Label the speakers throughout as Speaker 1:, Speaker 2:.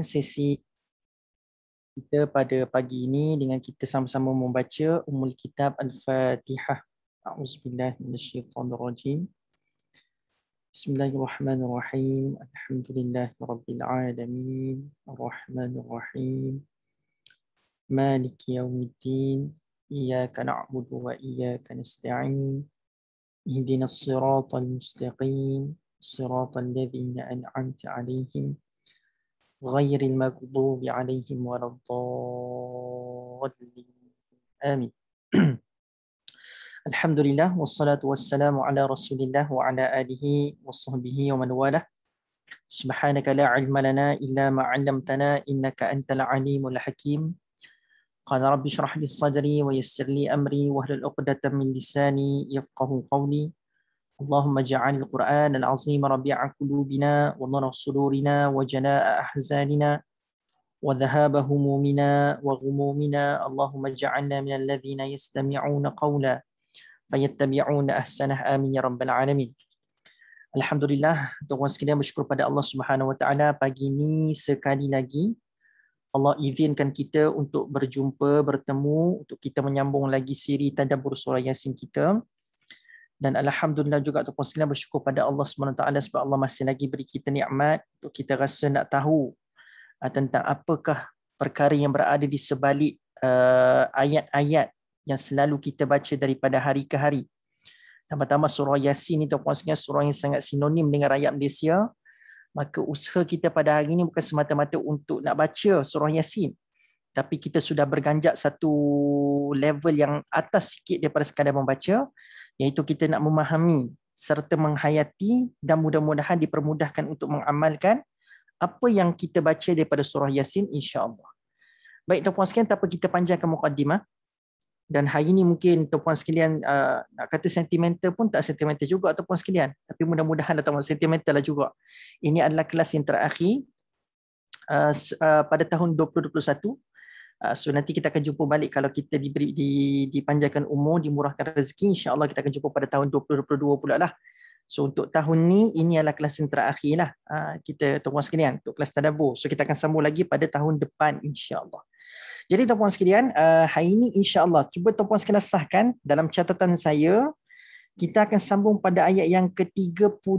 Speaker 1: Sesi kita pada pagi ini dengan kita sama-sama membaca Ummul Kitab Al-Fatihah. A'udzubillahi minasyaitonirrajim. Bismillahirrahmanirrahim. Alhamdulillahirabbil alamin. Arrahmanirrahim. Maliki yaumiddin. Iyyaka na'budu wa iyyaka nasta'in. Ihdinas siratal mustaqim. Siratal ladzina an'amta 'alaihim غير المغضوب عليهم ولا الضالين آمين. Alhamdulillah wassalatu wassalamu ala Rasulillah wa ala alihi washabbihi wa man walah. Subhanaka la ilma lana illa ma 'allamtana innaka antal alimul hakim. Qala rabbi shrah li sadri wa yassir li amri wahlul 'uqdatam min lisani yafqahu qawli. اللهم اجعل القرآن العظيم ربيع قلوبنا ونور صدورنا وجلاء أحزاننا وذهاب همومنا وغمومنا اللهم اجعلنا من الذين يستمعون قولا فيتبعون أحسنه آمين يا رب العالمين. Alhamdulillah, tuan-tuan sekalian bersyukur pada Allah Subhanahu Wa Taala pagi ini sekali lagi Allah izinkan kita untuk berjumpa, bertemu untuk kita menyambung lagi siri tadabbur surah Yasin kita. Dan alhamdulillah juga tuan-tuan sekalian bersyukur pada Allah SWT sebab Allah masih lagi beri kita nikmat untuk kita rasa nak tahu tentang apakah perkara yang berada di sebalik ayat-ayat yang selalu kita baca daripada hari ke hari. Pertama surah Yasin ni tuan-tuan sekalian surah yang sangat sinonim dengan rakyat Malaysia. Maka usaha kita pada hari ini bukan semata-mata untuk nak baca surah Yasin, tapi kita sudah berganjak satu level yang atas sikit daripada sekadar membaca, iaitu kita nak memahami serta menghayati dan mudah-mudahan dipermudahkan untuk mengamalkan apa yang kita baca daripada surah Yasin insya-Allah. Baik tuan-puan sekalian, tanpa kita panjangkan mukadimah, dan hari ini mungkin tuan-puan sekalian nak kata sentimental pun tak sentimental juga tuan-puan sekalian, tapi mudah-mudahan tuan-puan sentimental lah juga. Ini adalah kelas yang terakhir pada tahun 2021. So nanti kita akan jumpa balik kalau kita dipanjangkan umur, dimurahkan rezeki, insya-Allah kita akan jumpa pada tahun 2022 pula lah. So untuk tahun ni ini adalah kelas yang terakhir lah kita tuan-puan sekalian untuk kelas tadabbur. So kita akan sambung lagi pada tahun depan insya-Allah. Jadi tuan-puan sekalian, hari ini insya-Allah cuba tuan-puan sekalian sahkan dalam catatan saya, kita akan sambung pada ayat yang ke-35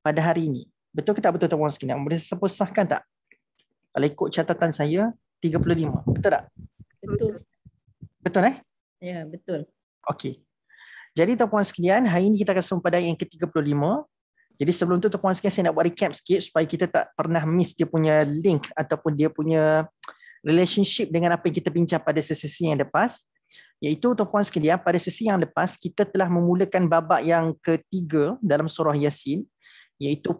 Speaker 1: pada hari ini. Betul ke tak betul tuan-puan sekalian? Boleh siapa sahkan tak? Kalau ikut catatan saya 35. Betul tak?
Speaker 2: Betul.
Speaker 1: Betul
Speaker 2: Ya, betul.
Speaker 1: Okey. Jadi tuan-puan sekalian, hari ini kita akan sambung pada ayat yang ke-35. Jadi sebelum tu tuan-puan sekalian, saya nak buat recap sikit supaya kita tak pernah miss dia punya link ataupun dia punya relationship dengan apa yang kita bincang pada sesi yang lepas. Iaitu tuan-puan sekalian, pada sesi yang lepas kita telah memulakan babak yang ketiga dalam surah Yasin, iaitu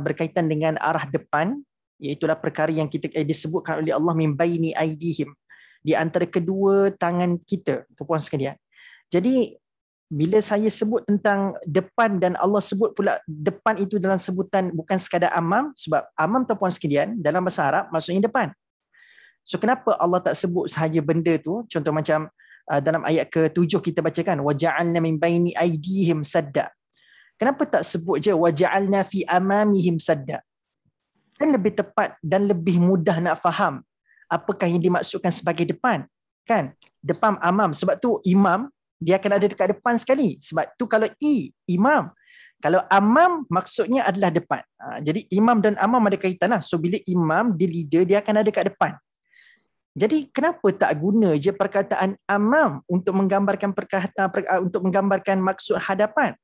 Speaker 1: berkaitan dengan arah depan, iaitulah perkara yang kita disebutkan oleh Allah min baini aidihim, di antara kedua tangan kita tuan-puan sekalian. Jadi bila saya sebut tentang depan dan Allah sebut pula depan itu dalam sebutan bukan sekadar amam, sebab amam tuan-puan sekalian dalam bahasa Arab maksudnya depan. So kenapa Allah tak sebut sahaja benda tu? Contoh macam dalam ayat ke-7 kita bacakan waja'alna min baini aidihim sadda. Kenapa tak sebut je waja'alna fi amamihim sadda? Kan lebih tepat dan lebih mudah nak faham apakah yang dimaksudkan sebagai depan, kan? Depan amam, sebab tu imam dia akan ada dekat depan sekali. Sebab tu kalau imam, kalau amam maksudnya adalah depan. Jadi imam dan amam ada kaitan lah. So bila imam dia leader, dia akan ada dekat depan. Jadi kenapa tak guna je perkataan amam untuk menggambarkan untuk menggambarkan maksud hadapan?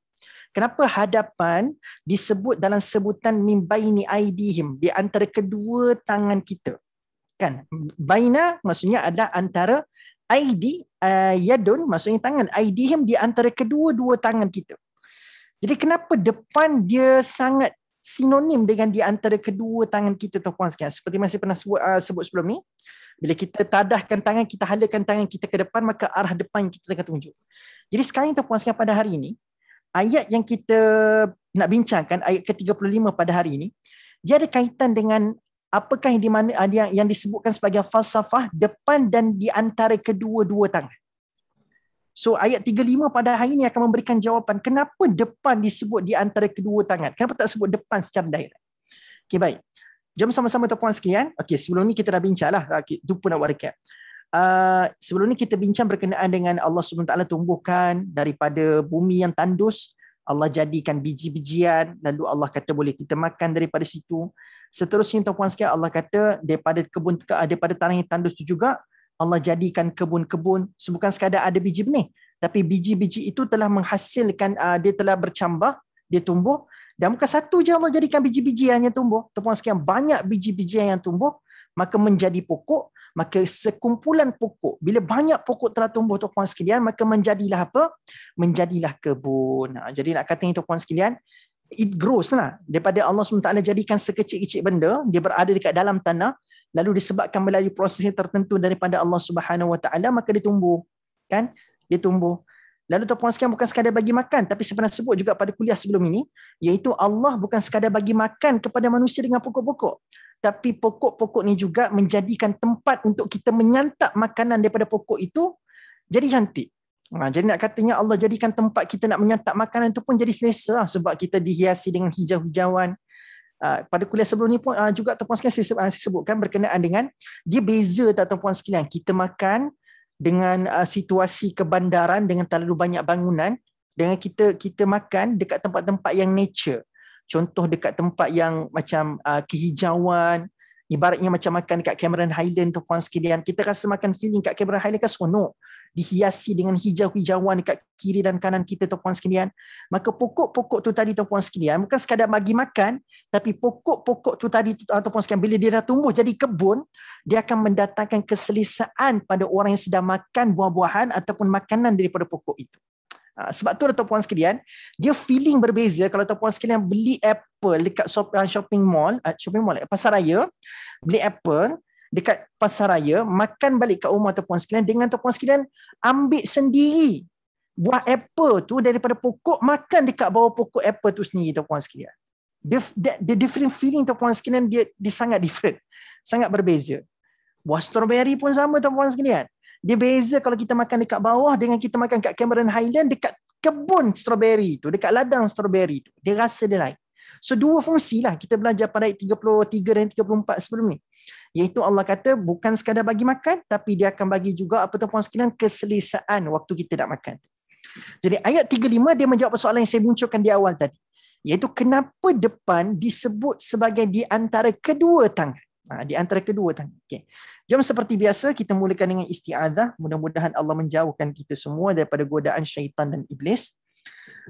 Speaker 1: Kenapa hadapan disebut dalam sebutan min baini aidihim, di antara kedua tangan kita? Kan? Baina maksudnya adalah antara, aidi yadun maksudnya tangan, aidihim di antara kedua-dua tangan kita. Jadi kenapa depan dia sangat sinonim dengan di antara kedua tangan kita tuan-puan sekalian? Seperti masih pernah sebut sebelum ni, bila kita tadahkan tangan, kita halakan tangan kita ke depan, maka arah depan yang kita akan tunjuk. Jadi sekarang tuan-puan sekalian, pada hari ini ayat yang kita nak bincangkan, ayat ke-35 pada hari ini, dia ada kaitan dengan apakah yang disebutkan sebagai falsafah depan dan di antara kedua-dua tangan. So ayat 35 pada hari ini akan memberikan jawapan kenapa depan disebut di antara kedua tangan. Kenapa tak sebut depan secara direct? Okey, baik. Jom sama-sama tuan-puan sekalian. Okey, sebelum ni kita dah bincang lah. Itu pun nak buat recap. Sebelum ni kita bincang berkenaan dengan Allah SWT tumbuhkan daripada bumi yang tandus, Allah jadikan biji-bijian, lalu Allah kata boleh kita makan daripada situ. Seterusnya tuan-puan sekalian, Allah kata daripada tanah yang tandus itu juga Allah jadikan kebun-kebun, bukan sekadar ada biji benih, tapi biji-biji itu telah menghasilkan, dia telah bercambah, dia tumbuh. Dan bukan satu je Allah jadikan biji-bijian yang tumbuh. Tuan-puan sekalian, banyak biji-bijian yang tumbuh, maka menjadi pokok. Maka sekumpulan pokok, bila banyak pokok telah tumbuh tuan-puan sekalian, maka menjadilah apa? Menjadilah kebun. Jadi nak kata tuan-puan sekalian, it grows lah. Daripada Allah SWT jadikan sekecil-kecil benda, dia berada dekat dalam tanah, lalu disebabkan melalui proses yang tertentu daripada Allah SWT, maka dia tumbuh. Kan? Dia tumbuh. Lalu tuan-puan sekalian, bukan sekadar bagi makan, tapi saya pernah sebut juga pada kuliah sebelum ini, iaitu Allah bukan sekadar bagi makan kepada manusia dengan pokok-pokok, tapi pokok-pokok ni juga menjadikan tempat untuk kita menyantap makanan daripada pokok itu jadi cantik. Jadi nak katanya Allah jadikan tempat kita nak menyantap makanan itu pun jadi selesa, sebab kita dihiasi dengan hijau-hijauan. Pada kuliah sebelum ni pun juga tuan-puan sekalian saya sebutkan berkenaan dengan dia beza tak tuan-puan sekalian, kita makan dengan situasi kebandaran dengan terlalu banyak bangunan, dengan kita makan dekat tempat-tempat yang nature. Contoh dekat tempat yang macam kehijauan, ibaratnya macam makan dekat Cameron Highland tuan-puan sekalian. Kita rasa makan feeling kat Cameron Highland kan seronok. Dihiasi dengan hijau-hijauan dekat kiri dan kanan kita tuan-puan sekalian. Maka pokok-pokok tu tadi tuan-puan sekalian bukan sekadar bagi makan, tapi pokok-pokok tu tadi tuan-puan sekalian, bila dia dah tumbuh jadi kebun, dia akan mendatangkan keselesaan pada orang yang sedang makan buah-buahan ataupun makanan daripada pokok itu. Sebab tu tuan-puan sekalian, dia feeling berbeza kalau tuan-puan sekalian beli apple dekat shopping mall, pasar raya, beli apple dekat pasar raya, makan balik kat rumah tuan-puan sekalian, dengan tuan-puan sekalian ambil sendiri buah apple tu daripada pokok, makan dekat bawah pokok apple tu sendiri tuan-puan sekalian. The different feeling tuan-puan sekalian, dia sangat different, sangat berbeza. Buah strawberry pun sama tuan-puan sekalian. Dia beza kalau kita makan dekat bawah dengan kita makan kat Cameron Highland dekat kebun strawberry tu, dekat ladang strawberry tu. Dia rasa dia lain. So dua fungsi lah kita belajar pada ayat 33 dan 34 sebelum ni. Iaitu Allah kata bukan sekadar bagi makan, tapi dia akan bagi juga apa tuan-puan sekalian, keselesaan waktu kita nak makan. Jadi ayat 35 dia menjawab soalan yang saya munculkan di awal tadi. Iaitu kenapa depan disebut sebagai di antara kedua tangan. Di antara kedua tangan. Okay. Jom seperti biasa kita mulakan dengan isti'adzah. Mudah-mudahan Allah menjauhkan kita semua daripada godaan syaitan dan iblis.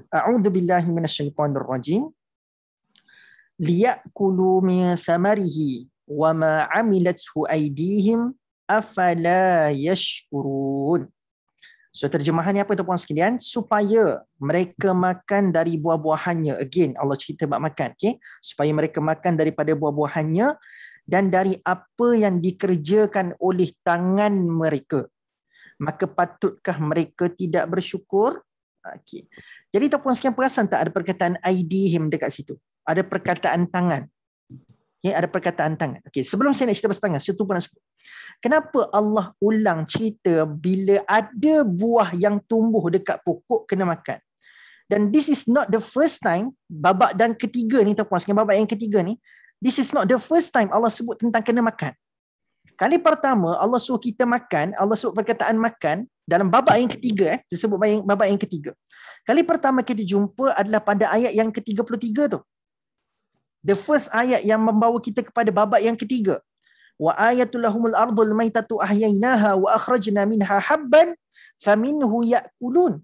Speaker 1: A'udzubillahi minasyaitonirrajim. Liya'kulu min samarihi wa ma 'amilathu aydihim afala yashkurun. So terjemahannya apa tuan-puan sekalian? Supaya mereka makan dari buah-buahannya. Again Allah cerita bab makan, okey? Supaya mereka makan daripada buah-buahannya dan dari apa yang dikerjakan oleh tangan mereka. Maka patutkah mereka tidak bersyukur? Okey. Jadi tuan-puan sekalian perasan tak ada perkataan aidihim dekat situ? Ada perkataan tangan. Okay, ada perkataan tangan. Okey, sebelum saya nak cerita pasal tangan, saya tu pun nak sebut. Kenapa Allah ulang cerita bila ada buah yang tumbuh dekat pokok kena makan? Dan this is not the first time, babak dan ketiga ni tuan-puan sekalian, babak yang ketiga ni, this is not the first time Allah sebut tentang kena makan. Kali pertama Allah suruh kita makan, Allah sebut perkataan makan dalam babak yang ketiga, saya sebut babak yang ketiga. Kali pertama kita jumpa adalah pada ayat yang ke-33 tu. The first ayat yang membawa kita kepada babak yang ketiga. Wa ayatul lahumul ardul maitatu ahyainaha wa akhrajna minha habban faminhu ya'kulun.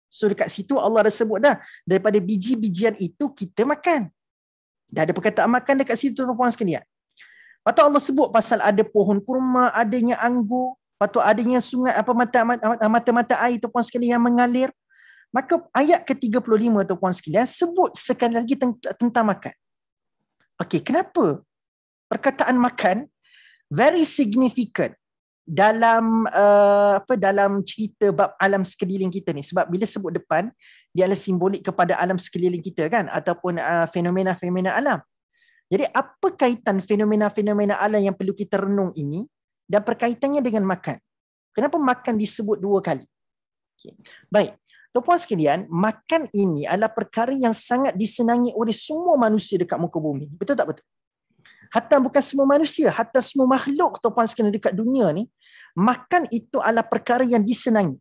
Speaker 1: So dekat situ Allah dah sebut dah, daripada biji-bijian itu kita makan. Dah ada perkataan makan dekat situ tuan-puan sekalian. Patut Allah sebut pasal ada pohon kurma, adanya anggur, patut adanya sungai mata-mata air tuan-puan sekalian yang mengalir. Maka ayat ke-35 tuan-puan sekalian sebut sekali lagi tentang makan. Okey, kenapa perkataan makan very significant dalam dalam cerita bab alam sekeliling kita ni? Sebab bila sebut depan, dia adalah simbolik kepada alam sekeliling kita kan, ataupun fenomena-fenomena alam. Jadi apa kaitan fenomena-fenomena alam yang perlu kita renung ini dan perkaitannya dengan makan? Kenapa makan disebut dua kali? Okay. Baik. Tuan-puan sekalian, makan ini adalah perkara yang sangat disenangi oleh semua manusia dekat muka bumi. Betul tak betul? Hatta bukan semua manusia, hatta semua makhluk tuan-puan sekalian dekat dunia ni, makan itu adalah perkara yang disenangi.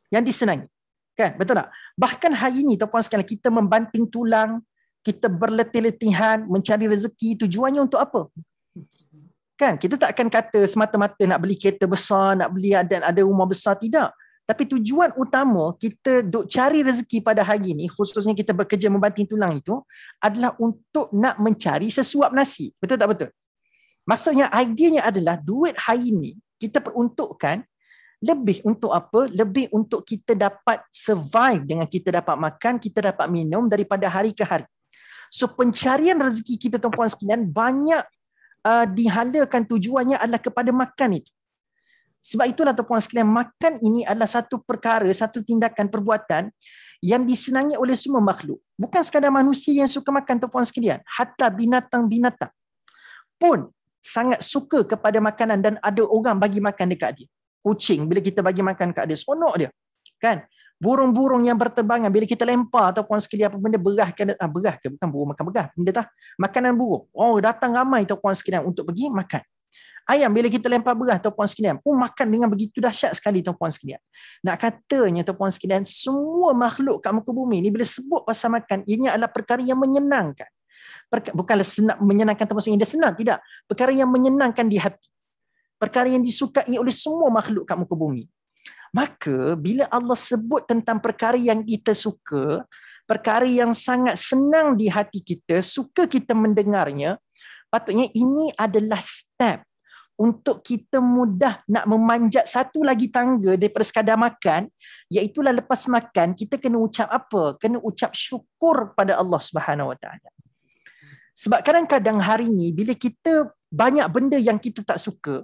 Speaker 1: Yang disenangi. Kan? Betul tak? Bahkan hari ni tuan-puan sekalian, kita membanting tulang, kita berletih-letihan mencari rezeki, tujuannya untuk apa? Kan? Kita tak akan kata semata-mata nak beli kereta besar, nak beli ada rumah besar, tidak. Tapi tujuan utama kita duk cari rezeki pada hari ni, khususnya kita bekerja membanting tulang itu, adalah untuk nak mencari sesuap nasi. Betul tak betul? Maksudnya ideanya adalah duit hari ni kita peruntukkan lebih untuk apa? Lebih untuk kita dapat survive dengan kita dapat makan, kita dapat minum daripada hari ke hari. So pencarian rezeki kita tuan-puan sekalian banyak dihalakan tujuannya adalah kepada makan itu. Sebab itulah tuan-puan sekalian, makan ini adalah satu perkara, satu tindakan, perbuatan yang disenangi oleh semua makhluk. Bukan sekadar manusia yang suka makan tuan-puan sekalian, hatta binatang-binatang pun sangat suka kepada makanan dan ada orang bagi makan dekat dia. Kucing, bila kita bagi makan kat dia, seronok dia. Kan? Burung-burung yang berterbangan, bila kita lempar tuan-puan sekalian apa benda, berah ke? Bukan burung makan berah, benda dah. Makanan burung. Oh, datang ramai tuan-puan sekalian untuk pergi makan. Ayam, bila kita lempar berah tuan-puan sekalian, makan dengan begitu dahsyat sekali tuan-puan sekalian. Nak katanya tuan-puan sekalian, semua makhluk kat muka bumi ni bila sebut pasal makan, ianya adalah perkara yang menyenangkan. Bukanlah senang menyenangkan termasuk yang dia senang, tidak. Perkara yang menyenangkan di hati. Perkara yang disukai oleh semua makhluk kat muka bumi. Maka bila Allah sebut tentang perkara yang kita suka, perkara yang sangat senang di hati kita, suka kita mendengarnya, patutnya ini adalah step untuk kita mudah nak memanjat satu lagi tangga daripada sekadar makan, iaitulah lepas makan kita kena ucap apa? Kena ucap syukur pada Allah Subhanahu Wa Taala. Sebab kadang-kadang hari ni bila kita banyak benda yang kita tak suka,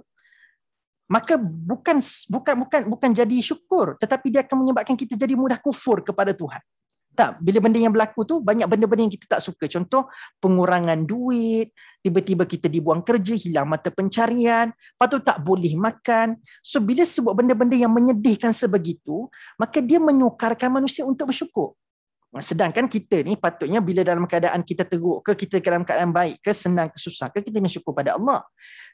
Speaker 1: maka bukan jadi syukur, tetapi dia akan menyebabkan kita jadi mudah kufur kepada Tuhan. Tak, bila benda yang berlaku tu banyak benda-benda yang kita tak suka. Contoh, pengurangan duit, tiba-tiba kita dibuang kerja, hilang mata pencarian, lepas tu tak boleh makan. So bila sebut benda-benda yang menyedihkan sebegitu, maka dia menyukarkan manusia untuk bersyukur. Sedangkan kita ni patutnya bila dalam keadaan kita teruk ke, kita dalam keadaan baik ke, senang ke, susah ke, kita bersyukur pada Allah.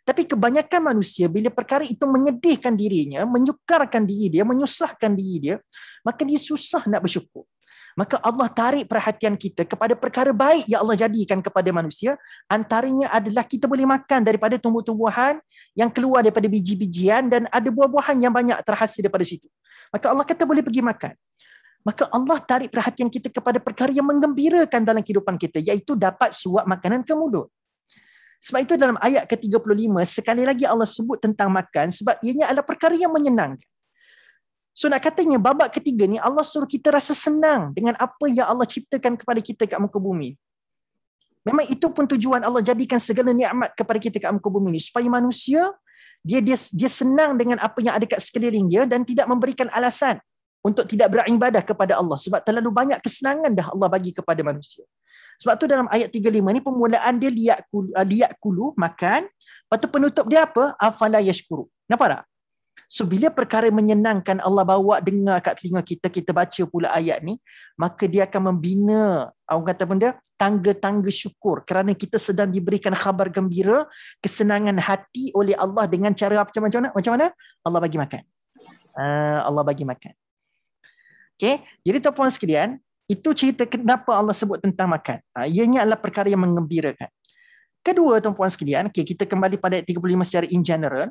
Speaker 1: Tapi kebanyakan manusia bila perkara itu menyedihkan dirinya, menyukarkan diri dia, menyusahkan diri dia, maka dia susah nak bersyukur. Maka Allah tarik perhatian kita kepada perkara baik yang Allah jadikan kepada manusia. Antaranya adalah kita boleh makan daripada tumbuh-tumbuhan yang keluar daripada biji-bijian dan ada buah-buahan yang banyak terhasil daripada situ. Maka Allah kata boleh pergi makan. Maka Allah tarik perhatian kita kepada perkara yang menggembirakan dalam kehidupan kita, iaitu dapat suap makanan ke mulut. Sebab itu dalam ayat ke-35, sekali lagi Allah sebut tentang makan sebab ianya adalah perkara yang menyenangkan. So nak katanya babak ketiga ni Allah suruh kita rasa senang dengan apa yang Allah ciptakan kepada kita kat muka bumi. Memang itu pun tujuan Allah jadikan segala nikmat kepada kita kat muka bumi ni, supaya manusia dia senang dengan apa yang ada kat sekeliling dia dan tidak memberikan alasan untuk tidak beribadah kepada Allah sebab terlalu banyak kesenangan dah Allah bagi kepada manusia. Sebab tu dalam ayat 35 ni permulaan dia liyakulu makan, lepas tu penutup dia apa? Afala yashkuru. Nampak tak? So bila perkara menyenangkan Allah bawa dengar kat telinga kita, kita baca pula ayat ni, maka dia akan membina, orang kata benda, tangga-tangga syukur kerana kita sedang diberikan khabar gembira, kesenangan hati oleh Allah dengan cara macam mana? Macam mana? Allah bagi makan. Allah bagi makan. Okay? Jadi tuan-puan sekalian, itu cerita kenapa Allah sebut tentang makan. Ianya adalah perkara yang menggembirakan. Kedua tuan-puan sekalian, okay, kita kembali pada ayat 35 secara in general.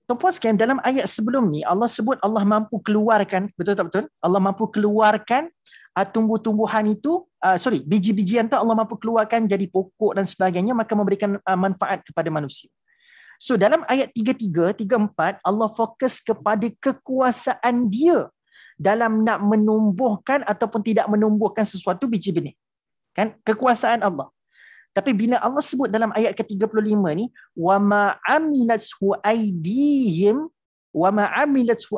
Speaker 1: Tuan-puan sekalian, dalam ayat sebelum ni Allah sebut Allah mampu keluarkan, betul tak betul? Allah mampu keluarkan tumbuh-tumbuhan itu, biji-bijian tu Allah mampu keluarkan jadi pokok dan sebagainya, maka memberikan manfaat kepada manusia. So dalam ayat 33, 34 Allah fokus kepada kekuasaan dia dalam nak menumbuhkan ataupun tidak menumbuhkan sesuatu biji benih. Kan? Kekuasaan Allah. Tapi bila Allah sebut dalam ayat ke-35 ni, wa ma amilathu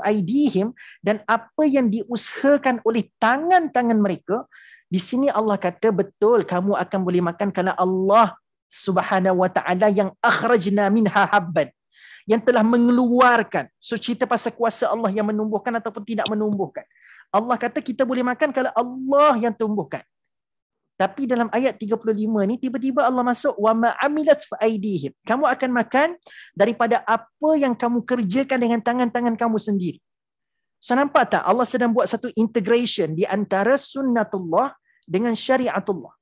Speaker 1: aydihim, dan apa yang diusahakan oleh tangan-tangan mereka, di sini Allah kata betul kamu akan boleh makan kerana Allah Subhanahu wa taala yang akhrajna minha habban, yang telah mengeluarkan. So cerita pasal kuasa Allah yang menumbuhkan ataupun tidak menumbuhkan. Allah kata kita boleh makan kalau Allah yang tumbuhkan. Tapi dalam ayat 35 ni tiba-tiba Allah masuk wa ma amilat aidihim. Kamu akan makan daripada apa yang kamu kerjakan dengan tangan-tangan kamu sendiri. So nampak tak Allah sedang buat satu integration di antara sunnatullah dengan syariatullah.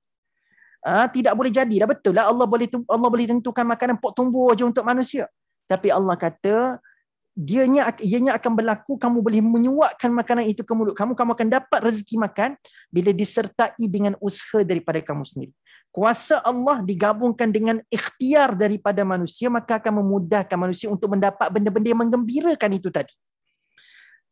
Speaker 1: Tidak boleh jadi dah, betul lah Allah boleh tentukan makanan pok tumbuh aja untuk manusia. Tapi Allah kata ianya akan berlaku, kamu boleh menyuapkan makanan itu ke mulut kamu akan dapat rezeki makan bila disertai dengan usaha daripada kamu sendiri. Kuasa Allah digabungkan dengan ikhtiar daripada manusia, maka akan memudahkan manusia untuk mendapat benda-benda yang menggembirakan itu tadi.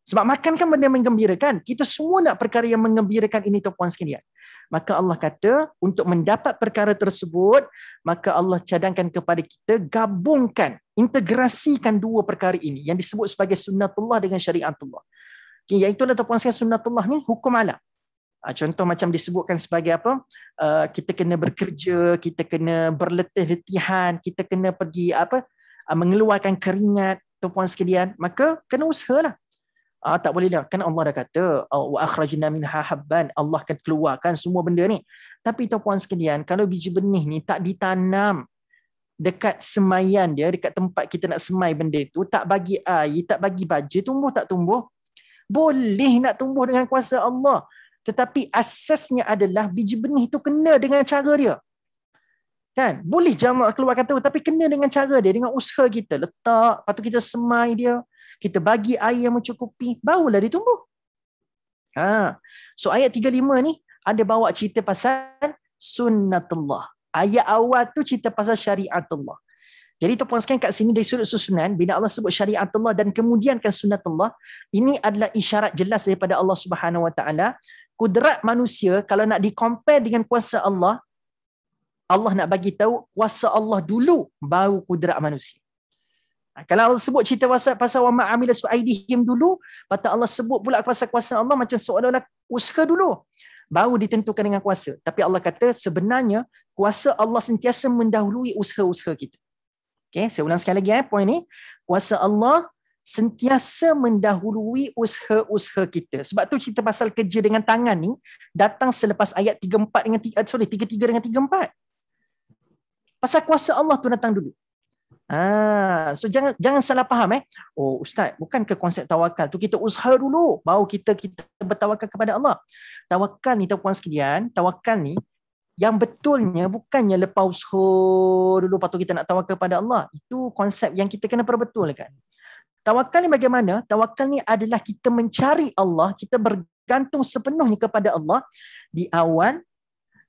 Speaker 1: Sebab makan kan benda yang menggembirakan. Kita semua nak perkara yang menggembirakan ini, tuan-puan sekalian. Maka Allah kata, untuk mendapat perkara tersebut, maka Allah cadangkan kepada kita, gabungkan, integrasikan dua perkara ini, yang disebut sebagai sunnatullah dengan syariatullah. Okay, iaitu tuan-puan sekalian, sunnatullah ni hukum alam. Contoh macam disebutkan sebagai apa? Kita kena bekerja, kita kena berletih-letihan, kita kena pergi mengeluarkan keringat, tuan-puan sekalian. Maka kena usahalah. Tak boleh dah. Kan Allah dah kata, wa akhrajna minha habban, Allah akan keluarkan semua benda ni. Tapi tuan-puan sekalian, kalau biji benih ni tak ditanam dekat semaian dia, dekat tempat kita nak semai benda tu, tak bagi air, tak bagi baja, tumbuh tak tumbuh? Boleh nak tumbuh dengan kuasa Allah. Tetapi asasnya adalah biji benih tu kena dengan cara dia. Kan? Boleh je Allah keluarkan tu, tapi kena dengan cara dia, dengan usaha kita. Letak, lepas tu kita semai dia, kita bagi air yang mencukupi, barulah dia tumbuh. So ayat 35 ni ada bawa cerita pasal sunnatullah. Ayat awal tu cerita pasal syariatullah. Jadi tuan-puan sekalian, kat sini dari sudut susunan, bila Allah sebut syariatullah dan kemudian kan sunnatullah, ini adalah isyarat jelas daripada Allah Subhanahu Wa Taala. Kudrat manusia kalau nak di-compare dengan kuasa Allah, Allah nak bagi tahu kuasa Allah dulu baru kudrat manusia. Kalau Allah sebut cerita pasal wa ma amilat aidihim dulu, patut Allah sebut pula pasal kuasa Allah macam seolah-olah usaha dulu baru ditentukan dengan kuasa. Tapi Allah kata sebenarnya kuasa Allah sentiasa mendahului usaha-usaha kita. Okey, saya ulang sekali lagi poin ni. Kuasa Allah sentiasa mendahului usaha-usaha kita. Sebab tu cerita pasal kerja dengan tangan ni datang selepas ayat 33 dengan 34. Pasal kuasa Allah tu datang dulu. So jangan salah faham Oh ustaz, bukan ke konsep tawakal tu kita usaha dulu baru kita bertawakal kepada Allah. Tawakal ni tuan-puan sekalian, tawakal ni yang betulnya bukannya lepas usaha dulu lepas tu kita nak tawakal kepada Allah. Itu konsep yang kita kena perbetulkan. Tawakal ni bagaimana? Tawakal ni adalah kita mencari Allah, kita bergantung sepenuhnya kepada Allah di awal,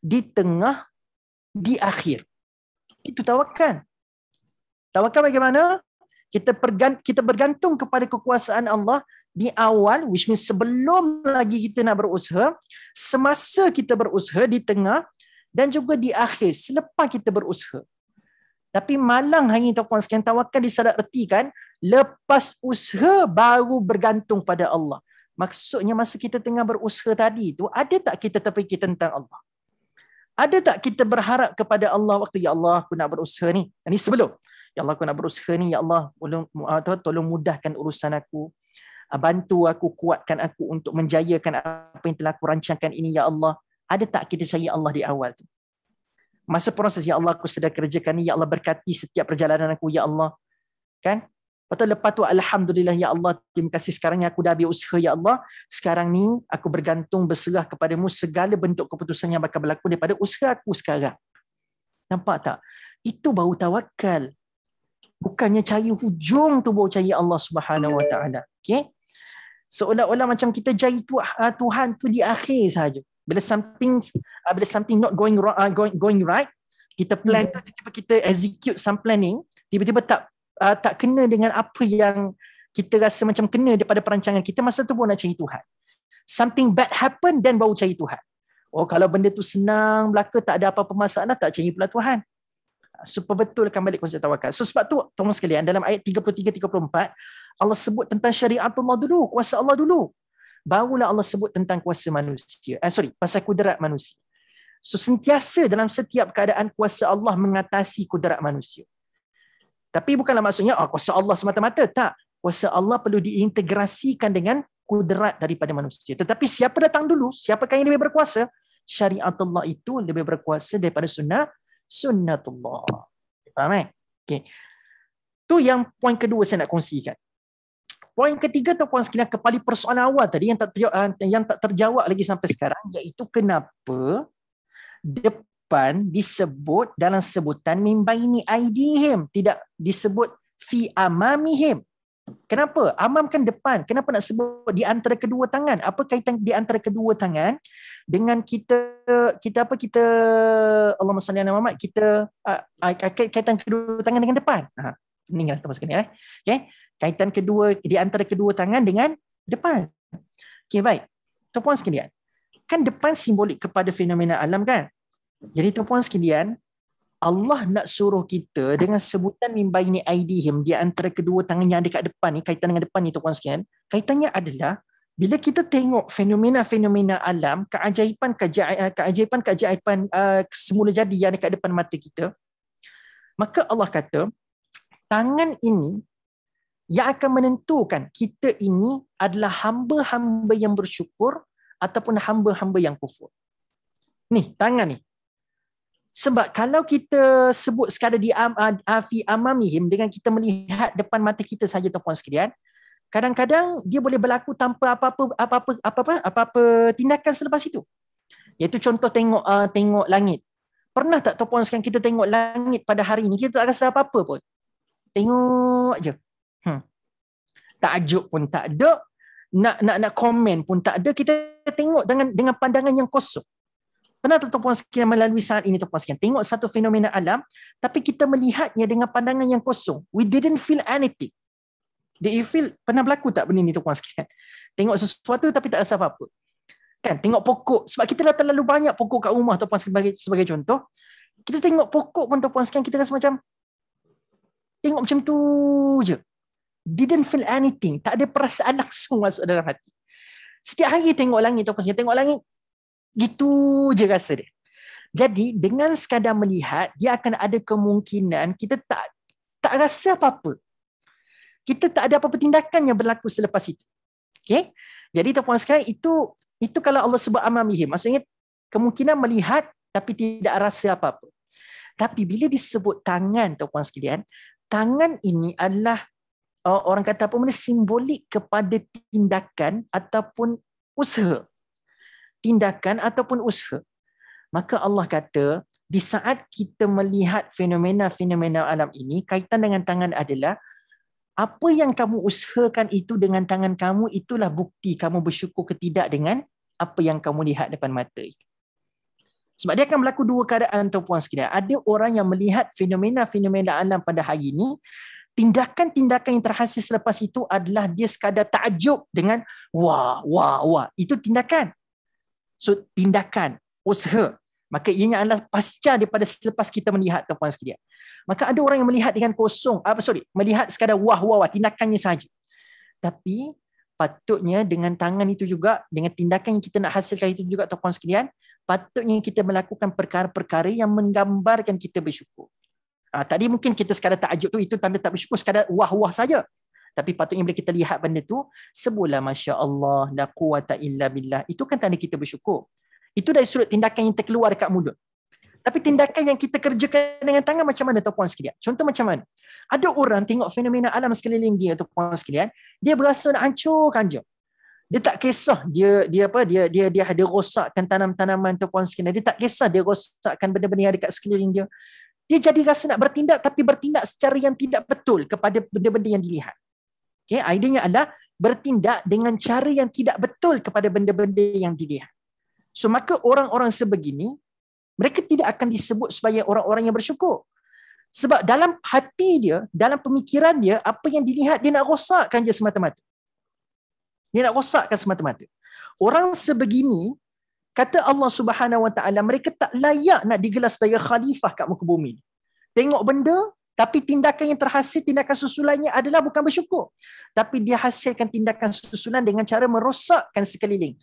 Speaker 1: di tengah, di akhir. Itu tawakal. Tawakal bagaimana? Kita bergantung kepada kekuasaan Allah di awal, which means sebelum lagi kita nak berusaha, semasa kita berusaha, di tengah dan juga di akhir, selepas kita berusaha. Tapi malang hari ini tuan-puan sekalian, tawakal disalah ertikan lepas usaha baru bergantung pada Allah. Maksudnya masa kita tengah berusaha tadi tu, ada tak kita terfikir tentang Allah? Ada tak kita berharap kepada Allah waktu, ya Allah aku nak berusaha ni? Ini sebelum. Ya Allah aku nak berusaha ni, ya Allah tolong mudahkan urusan aku. Bantu aku, kuatkan aku untuk menjayakan apa yang telah aku rancangkan ini, ya Allah. Ada tak kita cari Allah di awal tu? Masa proses, ya Allah aku sedang kerjakan ni, ya Allah berkati setiap perjalanan aku, ya Allah. Kan? Lepas tu alhamdulillah, ya Allah, terima kasih sekarang ni aku dah habis usaha, ya Allah. Sekarang ni aku bergantung, berserah kepadamu segala bentuk keputusan yang bakal berlaku daripada usaha aku sekarang. Nampak tak? Itu baru tawakal. Bukannya cari hujung tu baru cari Allah Subhanahu Wa Taala. Okey? Seolah-olah macam kita cari Tuhan tu di akhir saja. Bila something not going right, kita plan tu, tiba-tiba kita execute some planning, tiba-tiba tak kena dengan apa yang kita rasa macam kena daripada perancangan kita, masa tu pun nak cari Tuhan. Something bad happen, then baru cari Tuhan. Oh, kalau benda tu senang belaka, tak ada apa-apa masalah, tak cari pula Tuhan. Supaya betulkan balik konsep tawakal. So sebab tu teman sekalian, dalam ayat 33-34 Allah sebut tentang syariatullah dulu, kuasa Allah dulu. Barulah Allah sebut tentang kuasa manusia. Pasal kudrat manusia. So sentiasa dalam setiap keadaan kuasa Allah mengatasi kudrat manusia. Tapi bukanlah maksudnya kuasa Allah semata-mata. Tak. Kuasa Allah perlu diintegrasikan dengan kudrat daripada manusia. Tetapi siapa datang dulu, siapakah yang lebih berkuasa, syariatullah itu lebih berkuasa daripada sunnatullah. Faham eh? Okey. Tu yang poin kedua saya nak kongsikan. Poin ketiga tu puan sekalian, kembali persoalan awal tadi yang tak terjawab lagi sampai sekarang, iaitu kenapa depan disebut dalam sebutan min baini aidihim, tidak disebut fi amamihim. Kenapa? Amam kan depan. Kenapa nak sebut di antara kedua tangan? Apa kaitan di antara kedua tangan dengan kita Allahumma salli ala Muhammad, kita kaitan kedua tangan dengan depan. Ini kan teman sekalian. Okay? Kaitan kedua di antara kedua tangan dengan depan. Okey, baik. Tuan-puan sekalian, kan depan simbolik kepada fenomena alam kan? Jadi tuan-puan sekalian, Allah nak suruh kita dengan sebutan min baini aidihim, di antara kedua tangan yang ada kat depan ni, kaitan dengan depan ni tuan-puan sekalian, kaitannya adalah bila kita tengok fenomena-fenomena alam, keajaiban semula jadi yang ada kat depan mata kita, maka Allah kata, tangan ini yang akan menentukan kita ini adalah hamba-hamba yang bersyukur ataupun hamba-hamba yang kufur. Ni, tangan ni. Sebab kalau kita sebut sekadar di fi amamihim, dengan kita melihat depan mata kita saja tuan-puan sekalian, kadang-kadang dia boleh berlaku tanpa apa-apa tindakan selepas itu. Iaitu contoh tengok langit. Pernah tak tuan-puan sekalian kita tengok langit pada hari ini, kita tak rasa apa-apa pun. Tengok je. Tajuk pun tak ada, nak komen pun tak ada, kita tengok dengan pandangan yang kosong. Pernah tuan-puan sekalian melalui saat ini tuan-puan sekalian tengok satu fenomena alam, tapi kita melihatnya dengan pandangan yang kosong. We didn't feel anything. Did you feel? Pernah berlaku tak benda ni tuan-puan sekalian? Tengok sesuatu tapi tak rasa apa-apa. Kan, tengok pokok, sebab kita dah terlalu banyak pokok kat rumah tuan-puan sebagai contoh. Kita tengok pokok pun tuan-puan sekalian, kita rasa macam tengok macam tu je. Didn't feel anything. Tak ada perasaan langsung masuk dalam hati. Setiap hari tengok langit tuan-puan sekalian, tengok langit, gitu je rasa dia. Jadi dengan sekadar melihat, dia akan ada kemungkinan kita tak rasa apa-apa. Kita tak ada apa-apa tindakan yang berlaku selepas itu. Okay? Jadi tuan-puan sekalian, itu kalau Allah sebut amamihim, maksudnya kemungkinan melihat tapi tidak rasa apa-apa. Tapi bila disebut tangan tuan-puan sekalian, tangan ini adalah orang kata apa, simbolik kepada tindakan ataupun usaha. Tindakan ataupun usaha. Maka Allah kata, di saat kita melihat fenomena-fenomena alam ini, kaitan dengan tangan adalah apa yang kamu usahakan itu dengan tangan kamu, itulah bukti kamu bersyukur ke tidak dengan apa yang kamu lihat depan mata itu. Sebab dia akan berlaku dua keadaan tuan-puan sekalian. Ada orang yang melihat fenomena-fenomena alam pada hari ini, tindakan-tindakan yang terhasil selepas itu adalah dia sekadar takjub dengan wah. Itu tindakan. So, tindakan, usaha. Maka ianya adalah pasca daripada selepas kita melihat tuan-puan sekalian. Maka ada orang yang melihat dengan melihat sekadar wah, tindakannya sahaja. Tapi patutnya dengan tangan itu juga, dengan tindakan yang kita nak hasilkan itu juga tuan-puan sekalian, patutnya kita melakukan perkara-perkara yang menggambarkan kita bersyukur. Tadi mungkin kita sekadar takjub tu, itu tanda tak bersyukur, sekadar wah saja. Tapi patutnya bila kita lihat benda tu, sebutlah Masya Allah, la quwata illa billah. Itu kan tanda kita bersyukur. Itu dari sudut tindakan yang terkeluar dekat mulut. Tapi tindakan yang kita kerjakan dengan tangan macam mana tuan-puan sekalian? Contoh macam mana? Ada orang tengok fenomena alam sekeliling dia tuan-puan sekalian, dia berasa nak hancurkan je. Dia tak kisah dia ada rosakkan tanam-tanaman tuan-puan sekalian. Dia tak kisah dia rosakkan benda-benda yang ada dekat sekeliling dia. Dia jadi rasa nak bertindak, tapi bertindak secara yang tidak betul kepada benda-benda yang dilihat. Okay, idenya adalah bertindak dengan cara yang tidak betul kepada benda-benda yang dilihat. So maka orang-orang sebegini, mereka tidak akan disebut sebagai orang-orang yang bersyukur. Sebab dalam hati dia, dalam pemikiran dia, apa yang dilihat dia nak rosakkan je semata-mata. Dia nak rosakkan semata-mata. Orang sebegini, kata Allah Subhanahu Wa Taala, mereka tak layak nak digelar sebagai khalifah kat muka bumi. Tengok benda, tapi tindakan yang terhasil, tindakan susulannya adalah bukan bersyukur. Tapi dia hasilkan tindakan susulan dengan cara merosakkan sekeliling.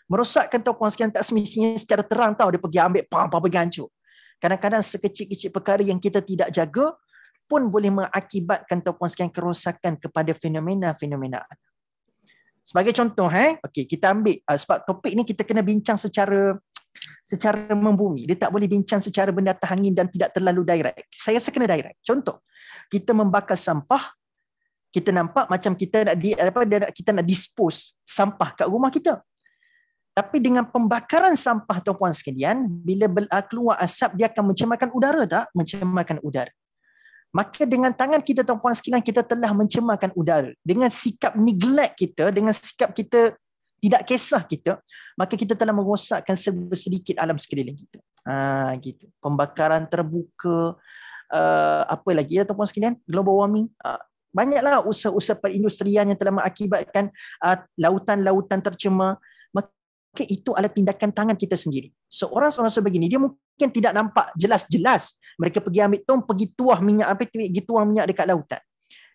Speaker 1: Merosakkan tuan-puan sekalian tak semestinya secara terang tahu, dia pergi ambil pergi hancur. Kadang-kadang sekecil-kecil perkara yang kita tidak jaga pun boleh mengakibatkan tuan-puan sekalian kerosakan kepada fenomena-fenomena alam. Sebagai contoh, okey, kita ambil sebab topik ni kita kena bincang secara secara membumi. Dia tak boleh bincang secara benda atas angin dan tidak terlalu direct. Saya rasa kena direct. Contoh, kita membakar sampah, kita nampak macam kita kita nak dispose sampah kat rumah kita. Tapi dengan pembakaran sampah tuan-puan sekalian, bila keluar asap, dia akan mencemarkan udara tak? Mencemarkan udara. Maka dengan tangan kita tuan-puan sekalian, kita telah mencemarkan udara. Dengan sikap neglect kita, dengan sikap kita tidak kisah kita, maka kita telah merosakkan sedikit alam sekeliling kita. Gitu. Pembakaran terbuka, apa lagi ya tuan-puan sekalian? Global warming. Banyaklah usaha-usaha perindustrian yang telah mengakibatkan lautan-lautan tercemar. Maka itu adalah tindakan tangan kita sendiri. Seorang-seorang sebegini, dia mungkin tidak nampak jelas-jelas. Mereka pergi ambil tong, pergi tuah minyak dekat lautan.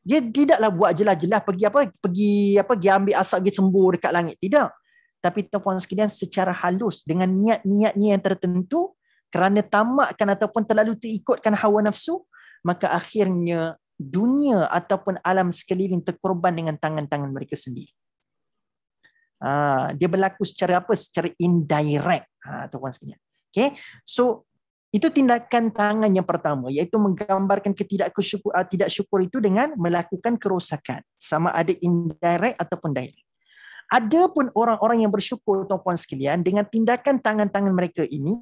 Speaker 1: Dia tidaklah buat jelas-jelas pergi ambil asap, pergi sembur dekat langit. Tidak. Tapi tuan-puan sekalian, secara halus dengan niat-niatnya yang tertentu, kerana tamakkan ataupun terlalu terikutkan hawa nafsu, maka akhirnya dunia ataupun alam sekeliling terkorban dengan tangan-tangan mereka sendiri. Dia berlaku secara apa? Secara indirect. Tuan-puan sekalian. Okay? So, itu tindakan tangan yang pertama, iaitu menggambarkan tidak syukur itu dengan melakukan kerosakan. Sama ada indirect ataupun direct. Ada pun orang-orang yang bersyukur, tuan-puan sekalian, dengan tindakan tangan-tangan mereka ini,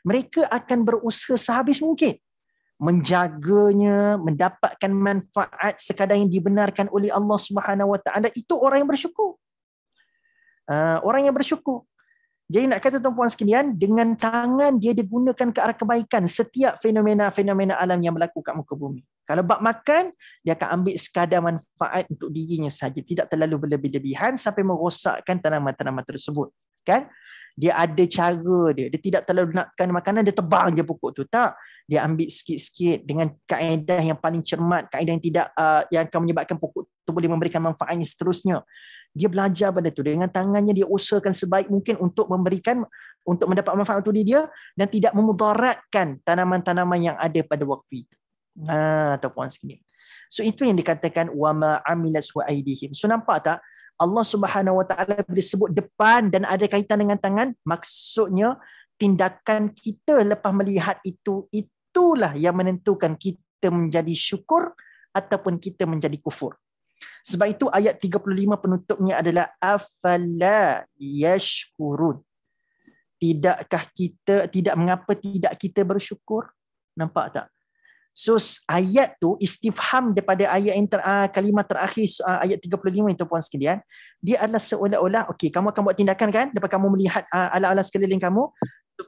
Speaker 1: mereka akan berusaha sehabis mungkin menjaganya, mendapatkan manfaat sekadar yang dibenarkan oleh Allah Subhanahu Wa Taala. Itu orang yang bersyukur. Orang yang bersyukur. Jadi nak kata tuan-puan sekalian, dengan tangan dia digunakan ke arah kebaikan setiap fenomena-fenomena alam yang berlaku kat muka bumi. Kalau bab makan, dia akan ambil sekadar manfaat untuk dirinya saja, tidak terlalu berlebih-lebihan sampai merosakkan tanaman-tanaman tersebut. Kan? Dia ada cara dia. Dia tidak terlalu nakkan makanan, dia tebang je pokok tu. Tak. Dia ambil sikit-sikit dengan kaedah yang paling cermat, kaedah yang tidak yang akan menyebabkan pokok tu boleh memberikan manfaatnya seterusnya. Dia belajar pada tu. Dengan tangannya dia usahakan sebaik mungkin untuk mendapat manfaat untuk dia dan tidak memudaratkan tanaman-tanaman yang ada pada waktu itu. Tuan-puan sekalian. So itu yang dikatakan wa ma amilat wa aidihim. So nampak tak? Allah Subhanahu Wa Taala bila sebut depan dan ada kaitan dengan tangan, maksudnya tindakan kita lepas melihat itulah yang menentukan kita menjadi syukur ataupun kita menjadi kufur. Sebab itu ayat 35 penutupnya adalah afala yashkurun. Mengapa tidak kita bersyukur? Nampak tak? So ayat tu istifham daripada ayat yang kalimat terakhir ayat 35 itu puan sekalian, dia adalah seolah-olah okey, kamu akan buat tindakan kan, lepas kamu melihat alam-alam sekeliling kamu,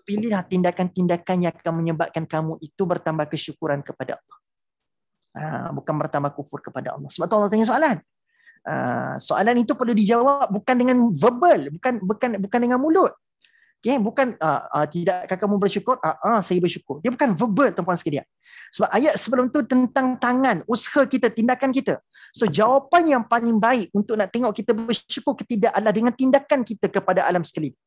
Speaker 1: pilihlah tindakan-tindakan yang akan menyebabkan kamu itu bertambah kesyukuran kepada Allah. Bukan bertambah kufur kepada Allah. Sebab tu Allah tanya soalan. Soalan itu perlu dijawab bukan dengan verbal, bukan dengan mulut. Okay? Bukan tidakkah kamu bersyukur? Saya bersyukur. Dia bukan verbal tuan-puan sekalian. Sebab ayat sebelum tu tentang tangan, usaha kita, tindakan kita. So jawapan yang paling baik untuk nak tengok kita bersyukur ke tidak adalah dengan tindakan kita kepada alam sekeliling.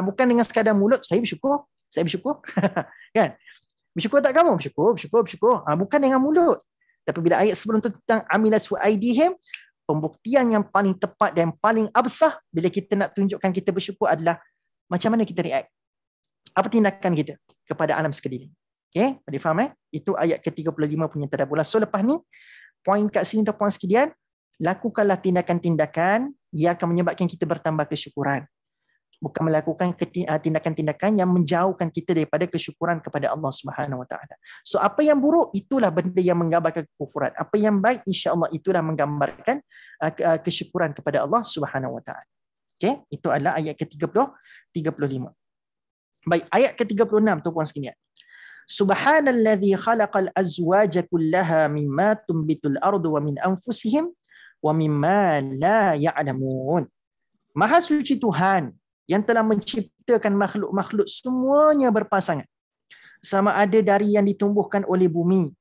Speaker 1: Bukan dengan sekadar mulut, saya bersyukur. Kan? Bersyukur tak kamu? Bersyukur. Bukan dengan mulut. Tapi bila ayat sebelum tu tentang amilas wa aidihim, pembuktian yang paling tepat dan paling absah bila kita nak tunjukkan kita bersyukur adalah macam mana kita react. Apa tindakan kita kepada alam sekeliling. Okay? Ada faham Itu ayat ke-35 punya tadabbur. So lepas ni, poin kat sini tuan-puan sekalian, lakukanlah tindakan-tindakan yang akan menyebabkan kita bertambah kesyukuran. Bukan melakukan tindakan-tindakan yang menjauhkan kita daripada kesyukuran kepada Allah Subhanahu Wa Taala. So apa yang buruk itulah benda yang menggambarkan kekufuran. Apa yang baik insya-Allah itulah menggambarkan kesyukuran kepada Allah Subhanahu Wa Taala. Okey, itu adalah ayat ke-35. Baik, ayat ke-36 tuan-puan sekalian. Subhanalladzi khalaqal azwaja kullaha mimma tumbitul ardu wa min anfusihim wa mimma la ya'lamun. Maha suci Tuhan yang telah menciptakan makhluk-makhluk semuanya berpasangan. Sama ada dari yang ditumbuhkan oleh bumi,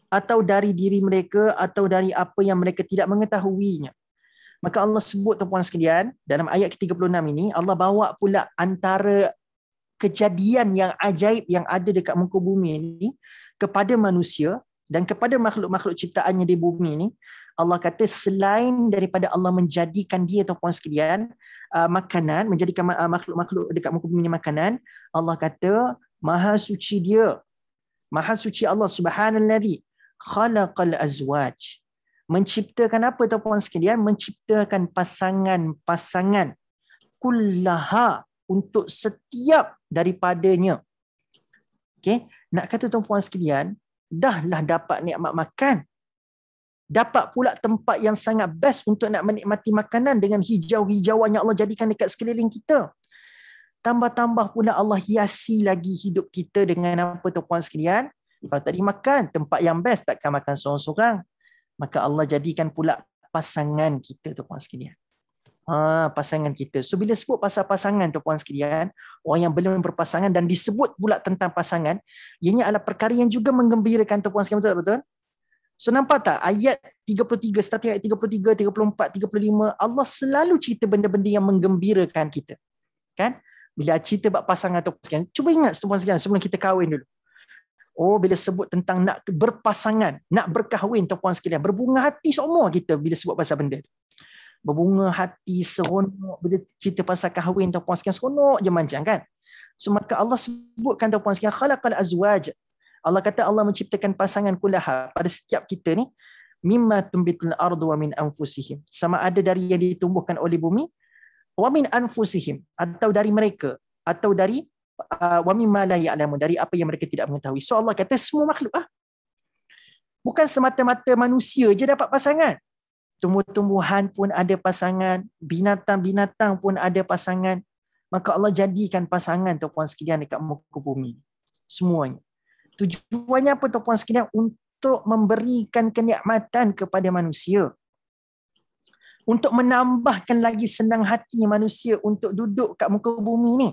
Speaker 1: atau dari diri mereka, atau dari apa yang mereka tidak mengetahuinya. Maka Allah sebut tuan-puan sekalian, dalam ayat ke-36 ini, Allah bawa pula antara kejadian yang ajaib yang ada dekat muka bumi ini kepada manusia, Dan kepada makhluk-makhluk ciptaannya di bumi ni, Allah kata selain daripada Allah menjadikan dia tuan-puan sekalian makanan, menjadikan makhluk-makhluk dekat muka bumi makanan, Allah kata maha suci dia. Maha suci Allah subhanallazi khalaqal azwaj. Menciptakan apa tuan-puan sekalian? Menciptakan pasangan-pasangan kullaha, untuk setiap daripadanya. Okey, nak kata tuan-puan sekalian, dahlah dapat nikmat makan. Dapat pula tempat yang sangat best untuk nak menikmati makanan dengan hijau-hijauan yang Allah jadikan dekat sekeliling kita. Tambah-tambah pula Allah hiasi lagi hidup kita dengan apa tuan-puan sekalian? Kalau tadi makan, tempat yang best, takkan makan seorang-seorang. Maka Allah jadikan pula pasangan kita tuan-puan sekalian. Pasangan kita. So bila sebut pasal pasangan tuan-puan sekalian, orang yang belum berpasangan dan disebut pula tentang pasangan, ianya adalah perkara yang juga menggembirakan tuan-puan sekalian, betul tak betul? So nampak tak ayat 33, starting ayat 33, 34, 35, Allah selalu cerita benda-benda yang menggembirakan kita. Kan? Bila cerita bab pasangan tuan-puan sekalian, cuba ingat tuan-puan sekalian sebelum kita kahwin dulu. Oh, bila sebut tentang nak berpasangan, nak berkahwin tuan-puan sekalian, berbunga hati semua kita bila sebut pasal benda tu. Berbunga hati, seronok bila cerita pasal kahwin tuan-puan sekalian, seronok je mancang kan. So maka Allah sebutkan tuan-puan sekalian khalaqal azwaj. Allah kata Allah menciptakan pasangan kullaha pada setiap kita ni, mimma tumbitul ardu wa min anfusihim. Sama ada dari yang ditumbuhkan oleh bumi, wa min anfusihim, atau dari mereka, atau dari wa mimma la ya'lamun, dari apa yang mereka tidak mengetahui. So Allah kata semua makhluk bukan semata-mata manusia je dapat pasangan. Tumbuh-tumbuhan pun ada pasangan, binatang-binatang pun ada pasangan. Maka Allah jadikan pasangan tuan-puan sekalian dekat muka bumi. Semuanya. Tujuannya apa tuan-puan sekalian? Untuk memberikan kenikmatan kepada manusia. Untuk menambahkan lagi senang hati manusia untuk duduk kat muka bumi ni.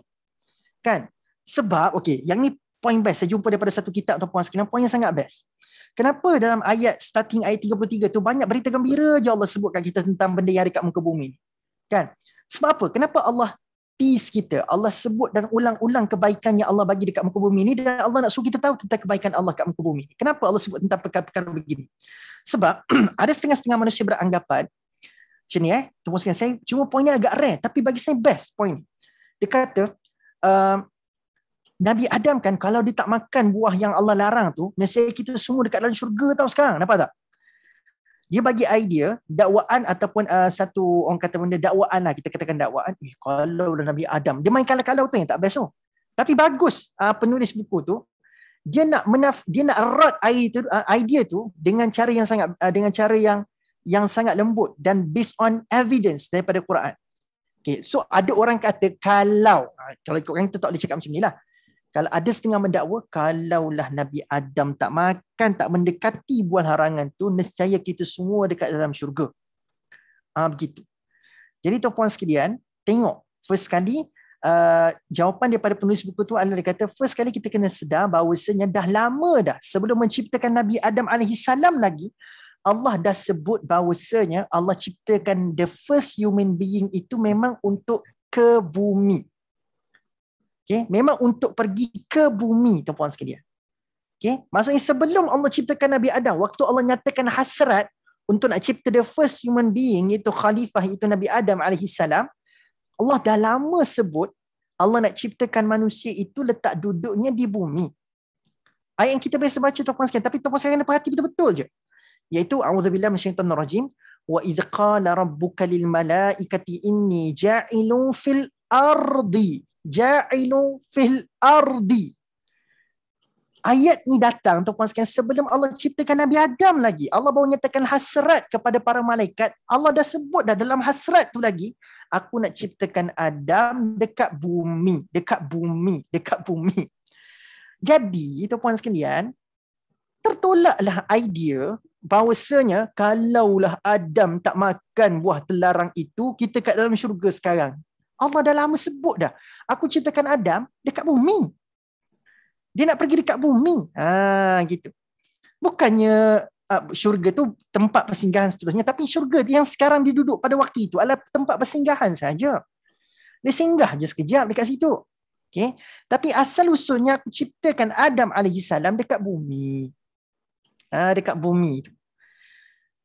Speaker 1: Kan? Sebab, okey, yang ni point best. Saya jumpa daripada satu kitab tuan-puan sekalian, point yang sangat best. Kenapa dalam ayat starting ayat 33 tu banyak berita gembira je Allah sebut kat kita tentang benda yang ada kat muka bumi? Kan? Sebab apa? Kenapa Allah tease kita? Allah sebut dan ulang-ulang kebaikan yang Allah bagi dekat muka bumi ni, dan Allah nak suruh kita tahu tentang kebaikan Allah kat muka bumi. Kenapa Allah sebut tentang perkara-perkara begini? Sebab ada setengah-setengah manusia beranggapan macam ni tuan-puan sekalian, saya cuma point ni agak rare tapi bagi saya best point ni. Dia kata Nabi Adam kan kalau dia tak makan buah yang Allah larang tu, nescaya kita semua dekat dalam syurga tau sekarang. Nampak tak? Dia bagi idea dakwaan ataupun satu orang kata benda dakwaan lah, kita katakan dakwaan. Kalau Nabi Adam, dia main kalau-kalau tu yang tak best tu. Tapi bagus penulis buku tu, dia nak erat idea tu dengan cara yang sangat yang sangat lembut dan based on evidence daripada Quran. Okay, so ada orang kata kalau orang tu tak boleh cakap macam ni lah. Kalau ada setengah mendakwa, kalaulah Nabi Adam tak makan, tak mendekati buah larangan tu, nescaya kita semua dekat dalam syurga. Begitu. Jadi tuan-puan sekalian, tengok. First kali, jawapan daripada penulis buku tu adalah dia kata, first kali kita kena sedar bahawasanya dah lama dah, sebelum menciptakan Nabi Adam AS lagi, Allah dah sebut bahawasanya Allah ciptakan the first human being itu memang untuk ke bumi. Okay? Memang untuk pergi ke bumi, tuan-puan sekalian. Okay? Maksudnya sebelum Allah ciptakan Nabi Adam, waktu Allah nyatakan hasrat untuk nak cipta the first human being, iaitu khalifah, iaitu Nabi Adam AS, Allah dah lama sebut Allah nak ciptakan manusia itu letak duduknya di bumi. Ayat yang kita biasa baca tuan-puan sekalian, tapi tuan-puan sekalian kena perhati betul-betul je. Iaitu a'udzubillahi minasyaitanir rajim, wa idh qala rabbuka lil malaikati inni ja'ilun fil ardi. Ja'ilu fil ardi. Ayat ni datang tuan-puan sekalian sebelum Allah ciptakan Nabi Adam lagi. Allah baru nyatakan hasrat kepada para malaikat. Allah dah sebut dah dalam hasrat tu lagi, aku nak ciptakan Adam dekat bumi, dekat bumi, dekat bumi. Jadi tuan-puan sekalian, tertolaklah idea bahawasanya kalaulah Adam tak makan buah terlarang itu, kita kat dalam syurga sekarang. Allah dah lama sebut dah. Aku ciptakan Adam dekat bumi. Dia nak pergi dekat bumi. Gitu. Bukannya syurga tu tempat persinggahan seterusnya, tapi syurga yang sekarang dia duduk pada waktu itu adalah tempat persinggahan saja. Dia singgah je sekejap dekat situ. Okay? Tapi asal usulnya aku ciptakan Adam AS dekat bumi. Dekat bumi tu.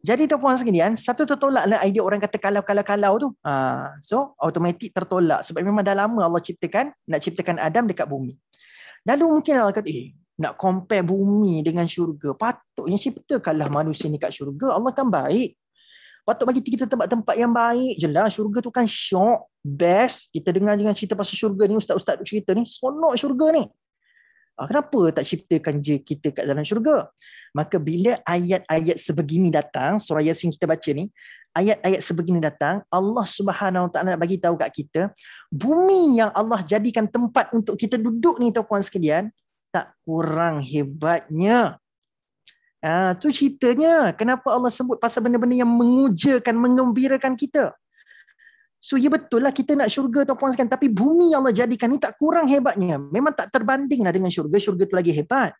Speaker 1: Jadi tuan-puan sekalian, satu tertolaklah idea orang kata kalau tu. So automatik tertolak sebab memang dah lama Allah nak ciptakan Adam dekat bumi. Lalu mungkin Allah kata, nak compare bumi dengan syurga. Patutnya ciptakanlah manusia ni kat syurga. Allah kan baik. Patut bagi kita tempat-tempat yang baik je lah. Syurga tu kan syok, best. Kita dengar dengan cerita pasal syurga ni, ustaz-ustaz tu cerita ni, seronok syurga ni. Kenapa tak ciptakan je kita kat dalam syurga? Maka bila ayat-ayat sebegini datang, surah Yasin kita baca ni, ayat-ayat sebegini datang, Allah Subhanahu Wa Taala nak bagi tahu kat kita, bumi yang Allah jadikan tempat untuk kita duduk ni tuan-puan sekalian, tak kurang hebatnya. Tu ceritanya kenapa Allah sebut pasal benda-benda yang mengujakan, mengembirakan kita. So ya betul lah kita nak syurga tuan-puan sekalian, tapi bumi yang Allah jadikan ni tak kurang hebatnya. Memang tak terbanding lah dengan syurga. Syurga tu lagi hebat.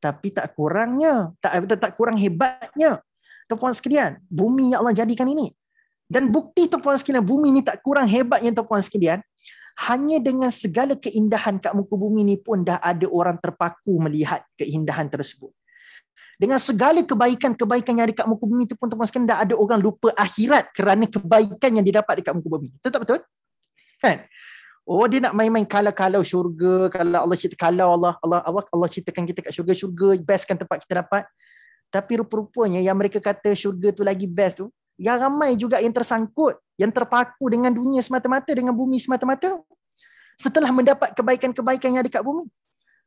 Speaker 1: Tapi tak kurangnya, tak kurang hebatnya. Tuan-puan sekalian, bumi yang Allah jadikan ini. Dan bukti tuan-puan sekalian, bumi ni tak kurang hebatnya tuan-puan sekalian. Hanya dengan segala keindahan kat muka bumi ni pun dah ada orang terpaku melihat keindahan tersebut. Dengan segala kebaikan-kebaikan yang ada kat muka bumi itu pun tuan-puan sekalian, dah ada orang lupa akhirat kerana kebaikan yang didapat dekat muka bumi. Betul? Kan? Dia nak main-main kalau syurga, kalau Allah cerita, kalau Allah ceritakan kita kat syurga best kan tempat kita dapat. Tapi rupa-rupanya yang mereka kata syurga tu lagi best tu, yang ramai juga yang tersangkut, yang terpaku dengan dunia semata-mata, dengan bumi semata-mata, setelah mendapat kebaikan-kebaikan yang ada kat bumi.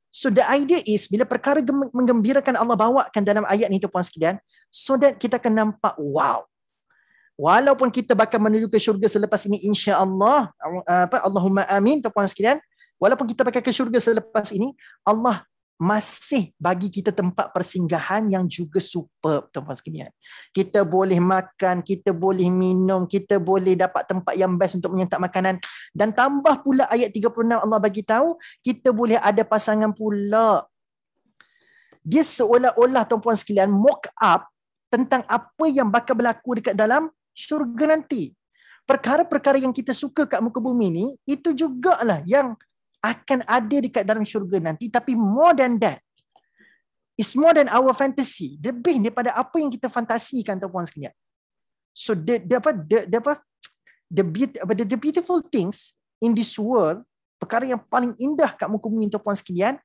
Speaker 1: So the idea is, bila perkara menggembirakan Allah bawakan dalam ayat ni tuan-puan sekalian, so that kita akan nampak, wow, walaupun kita bakal menuju ke syurga selepas ini, insya-Allah, Allahumma amin tuan-puan sekalian, walaupun kita bakal ke syurga selepas ini, Allah masih bagi kita tempat persinggahan yang juga superb tuan-puan sekalian. Kita boleh makan, kita boleh minum, kita boleh dapat tempat yang best untuk menyantap makanan, dan tambah pula ayat 36 Allah bagi tahu kita boleh ada pasangan pula. Dia seolah-olah tuan-puan sekalian mock up tentang apa yang bakal berlaku dekat dalam syurga nanti. Perkara-perkara yang kita suka kat muka bumi ni, itu jugalah yang akan ada dekat dalam syurga nanti. Tapi more than that, it's more than our fantasy. Lebih daripada apa yang kita fantasikan tuan-puan sekalian. So the beautiful things in this world, perkara yang paling indah kat muka bumi tuan-puan sekalian,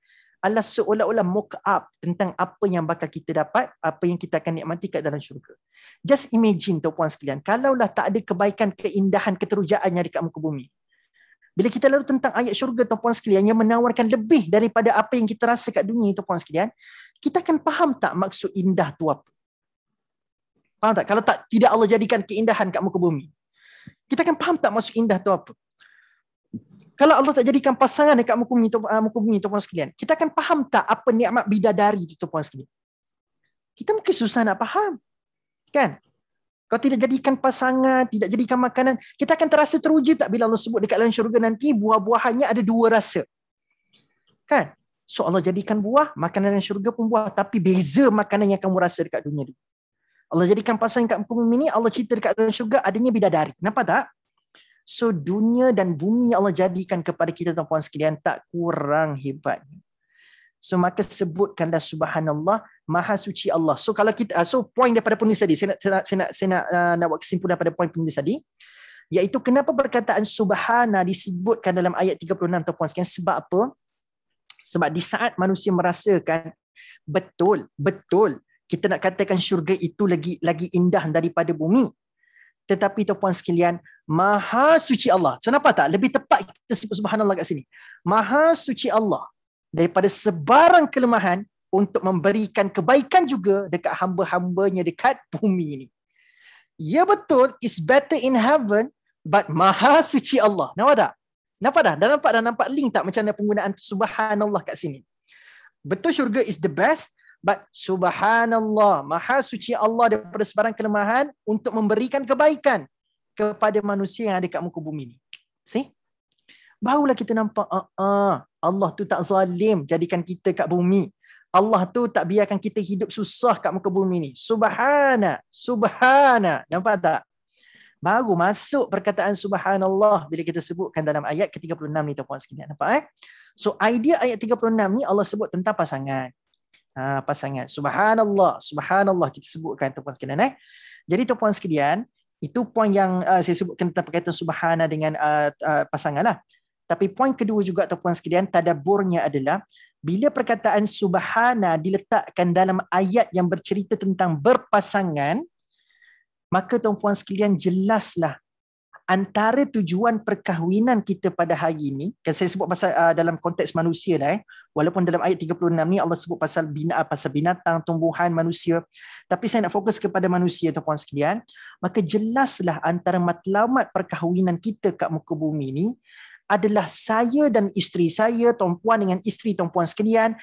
Speaker 1: adalah seolah-olah mock up tentang apa yang bakal kita dapat, apa yang kita akan nikmati kat dalam syurga. Just imagine tuan-puan sekalian, kalaulah tak ada kebaikan, keindahan, keterujaan yang dekat muka bumi. Bila kita lalu tentang ayat syurga tuan-puan sekalian yang menawarkan lebih daripada apa yang kita rasa kat dunia tuan-puan sekalian, kita akan faham tak maksud indah tu apa? Faham tak? Kalau tidak Allah jadikan keindahan kat muka bumi, kita akan faham tak maksud indah tu apa? Kalau Allah tak jadikan pasangan dekat muka bumi tuan-puan sekalian, kita akan faham tak apa nikmat bidadari tu tuan-puan sekalian? Kita mungkin susah nak faham. Kan? Kalau tidak jadikan pasangan, tidak jadikan makanan, kita akan terasa teruja tak bila Allah sebut dekat dalam syurga nanti buah-buahannya ada 2 rasa. Kan? So Allah jadikan buah, makanan dalam syurga pun buah, tapi beza makanan yang kamu rasa dekat dunia ni. Allah jadikan pasangan kat muka bumi ni, Allah cerita dekat dalam syurga adanya bidadari. Nampak tak? So dunia dan bumi Allah jadikan kepada kita tuan-puan sekalian tak kurang hebatnya. So maka sebutkanlah subhanallah, maha suci Allah. So kalau kita point daripada penulis tadi, saya nak buat kesimpulan pada point penulis tadi, iaitu kenapa perkataan subhana disebutkan dalam ayat 36 tuan-puan sekalian, sebab apa? Sebab di saat manusia merasakan betul kita nak katakan syurga itu lagi indah daripada bumi, tetapi tuan-puan sekalian, maha suci Allah. So nampak tak? Lebih tepat kita sebut subhanallah kat sini. Maha suci Allah daripada sebarang kelemahan untuk memberikan kebaikan juga dekat hamba-hambanya dekat bumi ini. Ya betul, it's better in heaven, but maha suci Allah. Nampak tak? Dah nampak link tak macam mana penggunaan subhanallah kat sini? Betul syurga is the best, but subhanallah, maha suci Allah daripada sebarang kelemahan untuk memberikan kebaikan kepada manusia yang ada kat muka bumi ni. See? Barulah kita nampak Allah tu tak zalim jadikan kita kat bumi. Allah tu tak biarkan kita hidup susah kat muka bumi ni. Subhana. Nampak tak? Baru masuk perkataan subhanallah bila kita sebutkan dalam ayat ke-36 ni tuan-puan sekalian. Nampak So idea ayat 36 ni Allah sebut tentang pasangan. Pasangan. Subhanallah, subhanallah kita sebutkan tuan-puan sekalian. Jadi tuan-puan sekalian, itu poin yang saya sebutkan tentang perkataan subhana dengan pasangan lah. Tapi poin kedua juga tuan-puan sekalian, tadabburnya adalah bila perkataan subhana diletakkan dalam ayat yang bercerita tentang berpasangan, maka tuan-puan sekalian jelaslah antara tujuan perkahwinan kita pada hari ini, kan saya sebut pasal dalam konteks manusia lah, walaupun dalam ayat 36 ni Allah sebut pasal binatang, tumbuhan, manusia, tapi saya nak fokus kepada manusia tuan-puan sekalian, maka jelaslah antara matlamat perkahwinan kita kat muka bumi ni adalah saya dan isteri saya, tuan-puan dengan isteri tuan-puan sekalian,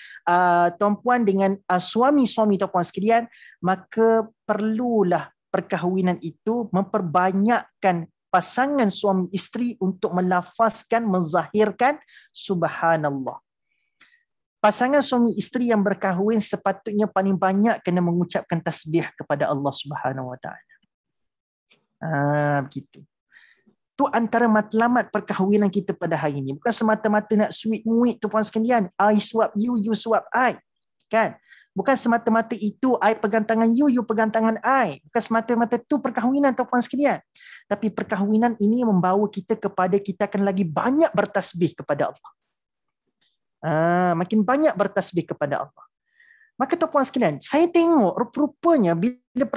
Speaker 1: tuan-puan dengan suami-suami tuan-puan sekalian, maka perlulah perkahwinan itu memperbanyakkan pasangan suami isteri untuk melafazkan, menzahirkan subhanallah. Pasangan suami isteri yang berkahwin sepatutnya paling banyak kena mengucapkan tasbih kepada Allah Subhanahu Wa Taala. Begitu. Tu antara matlamat perkahwinan kita pada hari ini. Bukan semata-mata nak sweet muit tu puan sekalian. I swap you, you swap I. Kan? Bukan semata-mata itu I pegang tangan you, you pegang tangan I. Bukan semata-mata itu perkahwinan tuan-puan sekalian. Tapi perkahwinan ini membawa kita kepada kita akan lagi banyak bertasbih kepada Allah. Makin banyak bertasbih kepada Allah. Maka tuan-puan sekalian, saya tengok rupa-rupanya bila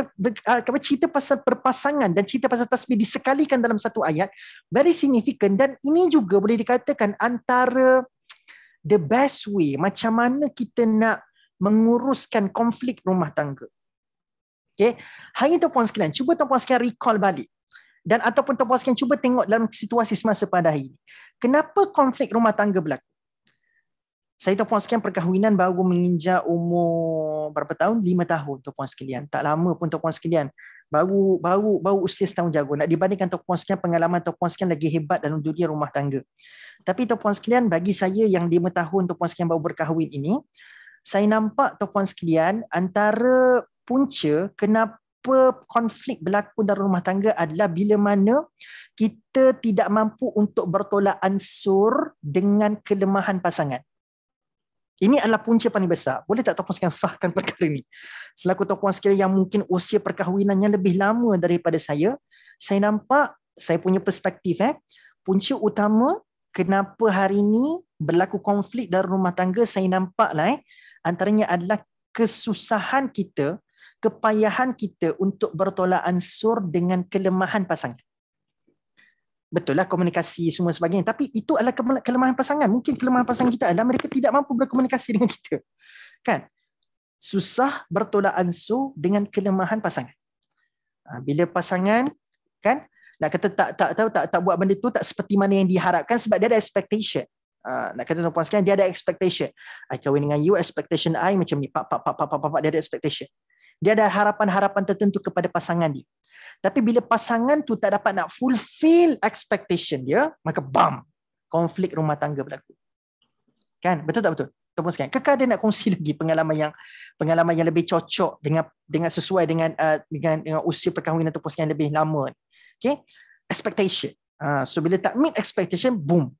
Speaker 1: cerita pasal perpasangan dan cerita pasal tasbih disekalikan dalam satu ayat, very significant, dan ini juga boleh dikatakan antara the best way macam mana kita nak menguruskan konflik rumah tangga. Okay. Hari ini tuan-puan sekalian, cuba tuan-puan sekalian recall balik. Dan ataupun tuan-puan sekalian cuba tengok dalam situasi semasa pada hari ini. Kenapa konflik rumah tangga berlaku? Saya tuan-puan sekalian perkahwinan baru menginjak umur berapa tahun? 5 tahun tuan-puan sekalian. Tak lama pun tuan-puan sekalian. Baru usia setahun jago. Nak dibandingkan tuan-puan sekalian, pengalaman tuan-puan sekalian lagi hebat dalam dunia rumah tangga. Tapi tuan-puan sekalian, bagi saya yang 5 tahun tuan-puan sekalian baru berkahwin ini, saya nampak tuan-puan sekalian antara punca kenapa konflik berlaku dalam rumah tangga adalah bila mana kita tidak mampu untuk bertolak ansur dengan kelemahan pasangan. Ini adalah punca paling besar. Boleh tak tuan-puan sekalian sahkan perkara ini? Selaku tuan-puan sekalian yang mungkin usia perkahwinannya lebih lama daripada saya nampak, saya punya perspektif, punca utama kenapa hari ini berlaku konflik dalam rumah tangga, saya nampak lah, antaranya adalah kesusahan kita, kepayahan kita untuk bertolak ansur dengan kelemahan pasangan. Betul lah komunikasi semua sebagainya, tapi itu adalah kelemahan pasangan. Mungkin kelemahan pasangan kita adalah mereka tidak mampu berkomunikasi dengan kita. Kan? Susah bertolak ansur dengan kelemahan pasangan. Bila pasangan kan nak kata tak buat benda tu tak seperti mana yang diharapkan sebab dia ada expectation. Nak kata tuan-puan sekalian, dia ada expectation. I kahwin dengan you, expectation I macam ni. Pak, dia ada expectation. Dia ada harapan-harapan tertentu kepada pasangan dia. Tapi bila pasangan tu tak dapat nak fulfill expectation dia, maka bam, konflik rumah tangga berlaku. Kan? Betul tak betul? Tuan-puan sekalian, kekal dia nak kongsi lagi pengalaman yang lebih cocok dengan sesuai dengan usia perkahwinan tuan-puan sekalian lebih lama. Okay? Expectation. So bila tak meet expectation, boom,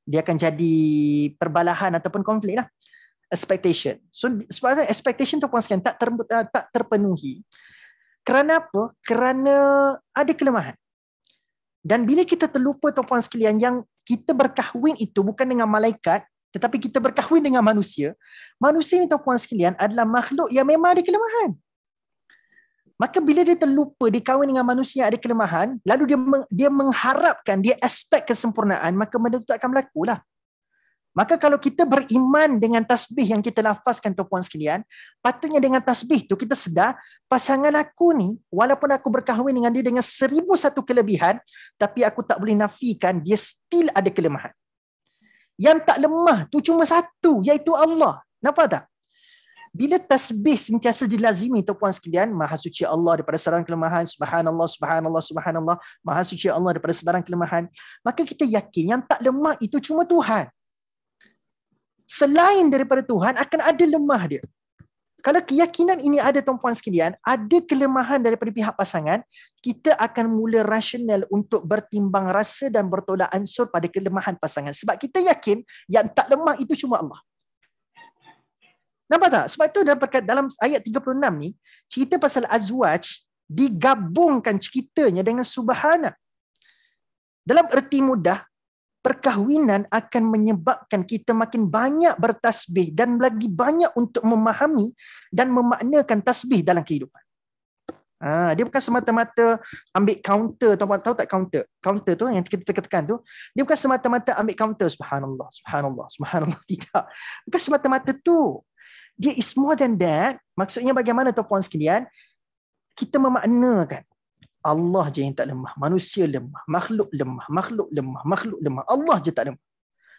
Speaker 1: dia akan jadi perbalahan ataupun konflik lah. Expectation. So sebab expectation tuan-puan sekalian tak terpenuhi. Kerana apa? Kerana ada kelemahan. Dan bila kita terlupa tuan-puan sekalian yang kita berkahwin itu bukan dengan malaikat, tetapi kita berkahwin dengan manusia. Manusia ni tuan-puan sekalian adalah makhluk yang memang ada kelemahan. Maka bila dia terlupa dia kahwin dengan manusia yang ada kelemahan, lalu dia mengharapkan, dia expect kesempurnaan, maka benda itu tak akan berlaku lah. Maka kalau kita beriman dengan tasbih yang kita lafazkan tuan-puan sekalian, patutnya dengan tasbih tu kita sedar pasangan aku ni, walaupun aku berkahwin dengan dia dengan 1001 kelebihan, tapi aku tak boleh nafikan dia still ada kelemahan. Yang tak lemah tu cuma satu, iaitu Allah. Nampak tak? Bila tasbih sentiasa dilazimi tuan-puan sekalian, Maha suci Allah daripada sebarang kelemahan, subhanallah, subhanallah, subhanallah, Maha suci Allah daripada sebarang kelemahan, maka kita yakin yang tak lemah itu cuma Tuhan. Selain daripada Tuhan akan ada lemah dia. Kalau keyakinan ini ada tuan-puan sekalian, ada kelemahan daripada pihak pasangan, kita akan mula rasional untuk bertimbang rasa dan bertolak ansur pada kelemahan pasangan. Sebab kita yakin yang tak lemah itu cuma Allah. Nampak tak? Sebab tu dalam ayat 36 ni, cerita pasal azwaj digabungkan ceritanya dengan subhana. Dalam erti mudah, perkahwinan akan menyebabkan kita makin banyak bertasbih dan lagi banyak untuk memahami dan memaknakan tasbih dalam kehidupan. Dia bukan semata-mata ambil counter, tahu tak counter? Counter tu yang kita tekan tu, dia bukan semata-mata ambil counter subhanallah, subhanallah, subhanallah, tidak. Bukan semata-mata tu. Dia is more than that. Maksudnya bagaimana tuan-puan sekalian? Kita memaknakan Allah je yang tak lemah, manusia lemah, makhluk lemah, makhluk lemah, makhluk lemah. Allah je tak lemah.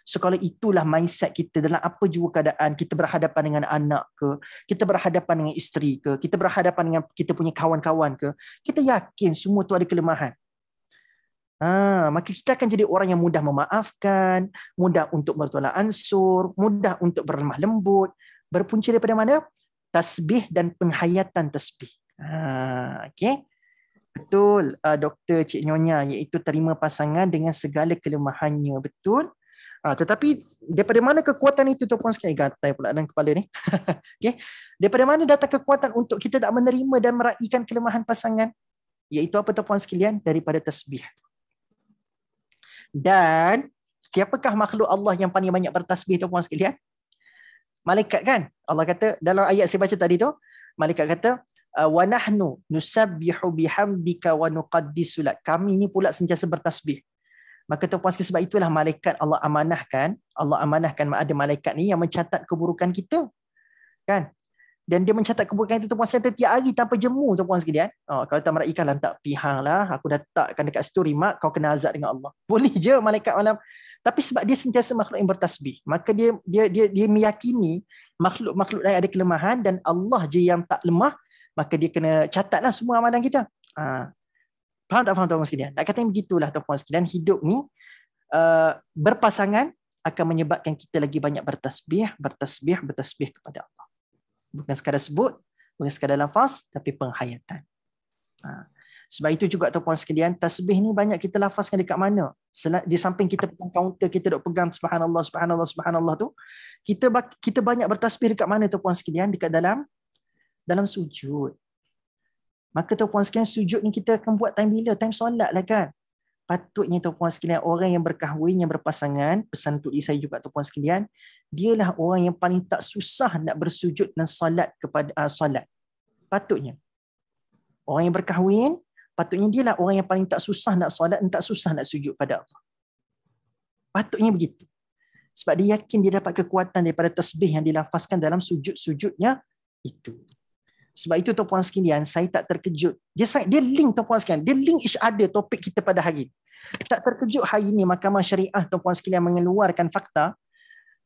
Speaker 1: So kalau itulah mindset kita dalam apa jua keadaan, kita berhadapan dengan anak ke, kita berhadapan dengan isteri ke, kita berhadapan dengan kita punya kawan-kawan ke, kita yakin semua tu ada kelemahan. Maka kita akan jadi orang yang mudah memaafkan, mudah untuk bertolak ansur, mudah untuk berlemah lembut. Berpunca daripada mana? Tasbih dan penghayatan tasbih. Okay. Betul, Dr. Cik Nyonya, iaitu terima pasangan dengan segala kelemahannya. Betul. Tetapi daripada mana kekuatan itu tuan-puan sekalian? Gatai pula dalam kepala ni. Okay. Daripada mana datang kekuatan untuk kita tak menerima dan meraihkan kelemahan pasangan? Iaitu apa tuan-puan sekalian? Daripada tasbih. Dan siapakah makhluk Allah yang paling banyak bertasbih tuan-puan sekalian? Malaikat kan? Allah kata dalam ayat saya baca tadi tu, malaikat kata wa nahnu nusabbihu bihamdika wa nuqaddisu lak. Kami ni pula sentiasa bertasbih. Maka tuan-puan sekalian, sebab itulah malaikat Allah amanahkan ada malaikat ni yang mencatat keburukan kita. Kan? Dan dia mencatat keburukan itu tuan-puan sekalian setiap hari tanpa jemu tuan-puan sekalian. Kalau tak meraihkan lantak pihang lah, aku dah letakkan dekat story mak, kau kena azab dengan Allah. Boleh je malaikat malam. Tapi sebab dia sentiasa makhluk yang bertasbih, maka dia meyakini makhluk-makhluk lain ada kelemahan dan Allah je yang tak lemah, maka dia kena catatlah semua amalan kita. Faham tak faham tuan-puan sekalian? Nak kata begitulah tuan-puan sekalian, hidup ni berpasangan akan menyebabkan kita lagi banyak bertasbih kepada Allah. Bukan sekadar sebut, bukan sekadar lafaz, tapi penghayatan. Sebab itu juga tuan-puan sekalian, tasbih ni banyak kita lafazkan dekat mana? Di samping kita pegang kaunter, kita duk pegang subhanallah, subhanallah, subhanallah tu, kita banyak bertasbih dekat mana tuan-puan sekalian? Dekat dalam sujud. Maka tuan-puan sekalian, sujud ni kita akan buat time bila? Time solat lah kan? Patutnya tuan-puan sekalian, orang yang berkahwin, yang berpasangan, pesan untuk diri saya juga tuan-puan sekalian, dialah orang yang paling tak susah nak bersujud dan solat kepada solat. Patutnya. Orang yang berkahwin, patutnya dialah orang yang paling tak susah nak solat dan tak susah nak sujud pada Allah. Patutnya begitu. Sebab dia yakin dia dapat kekuatan daripada tasbih yang dilafazkan dalam sujud-sujudnya itu. Sebab itu tuan-puan sekalian, saya tak terkejut. Dia link tuan-puan sekalian. Dia link each other topik kita pada hari. Tak terkejut hari ini Mahkamah Syariah tuan-puan sekalian mengeluarkan fakta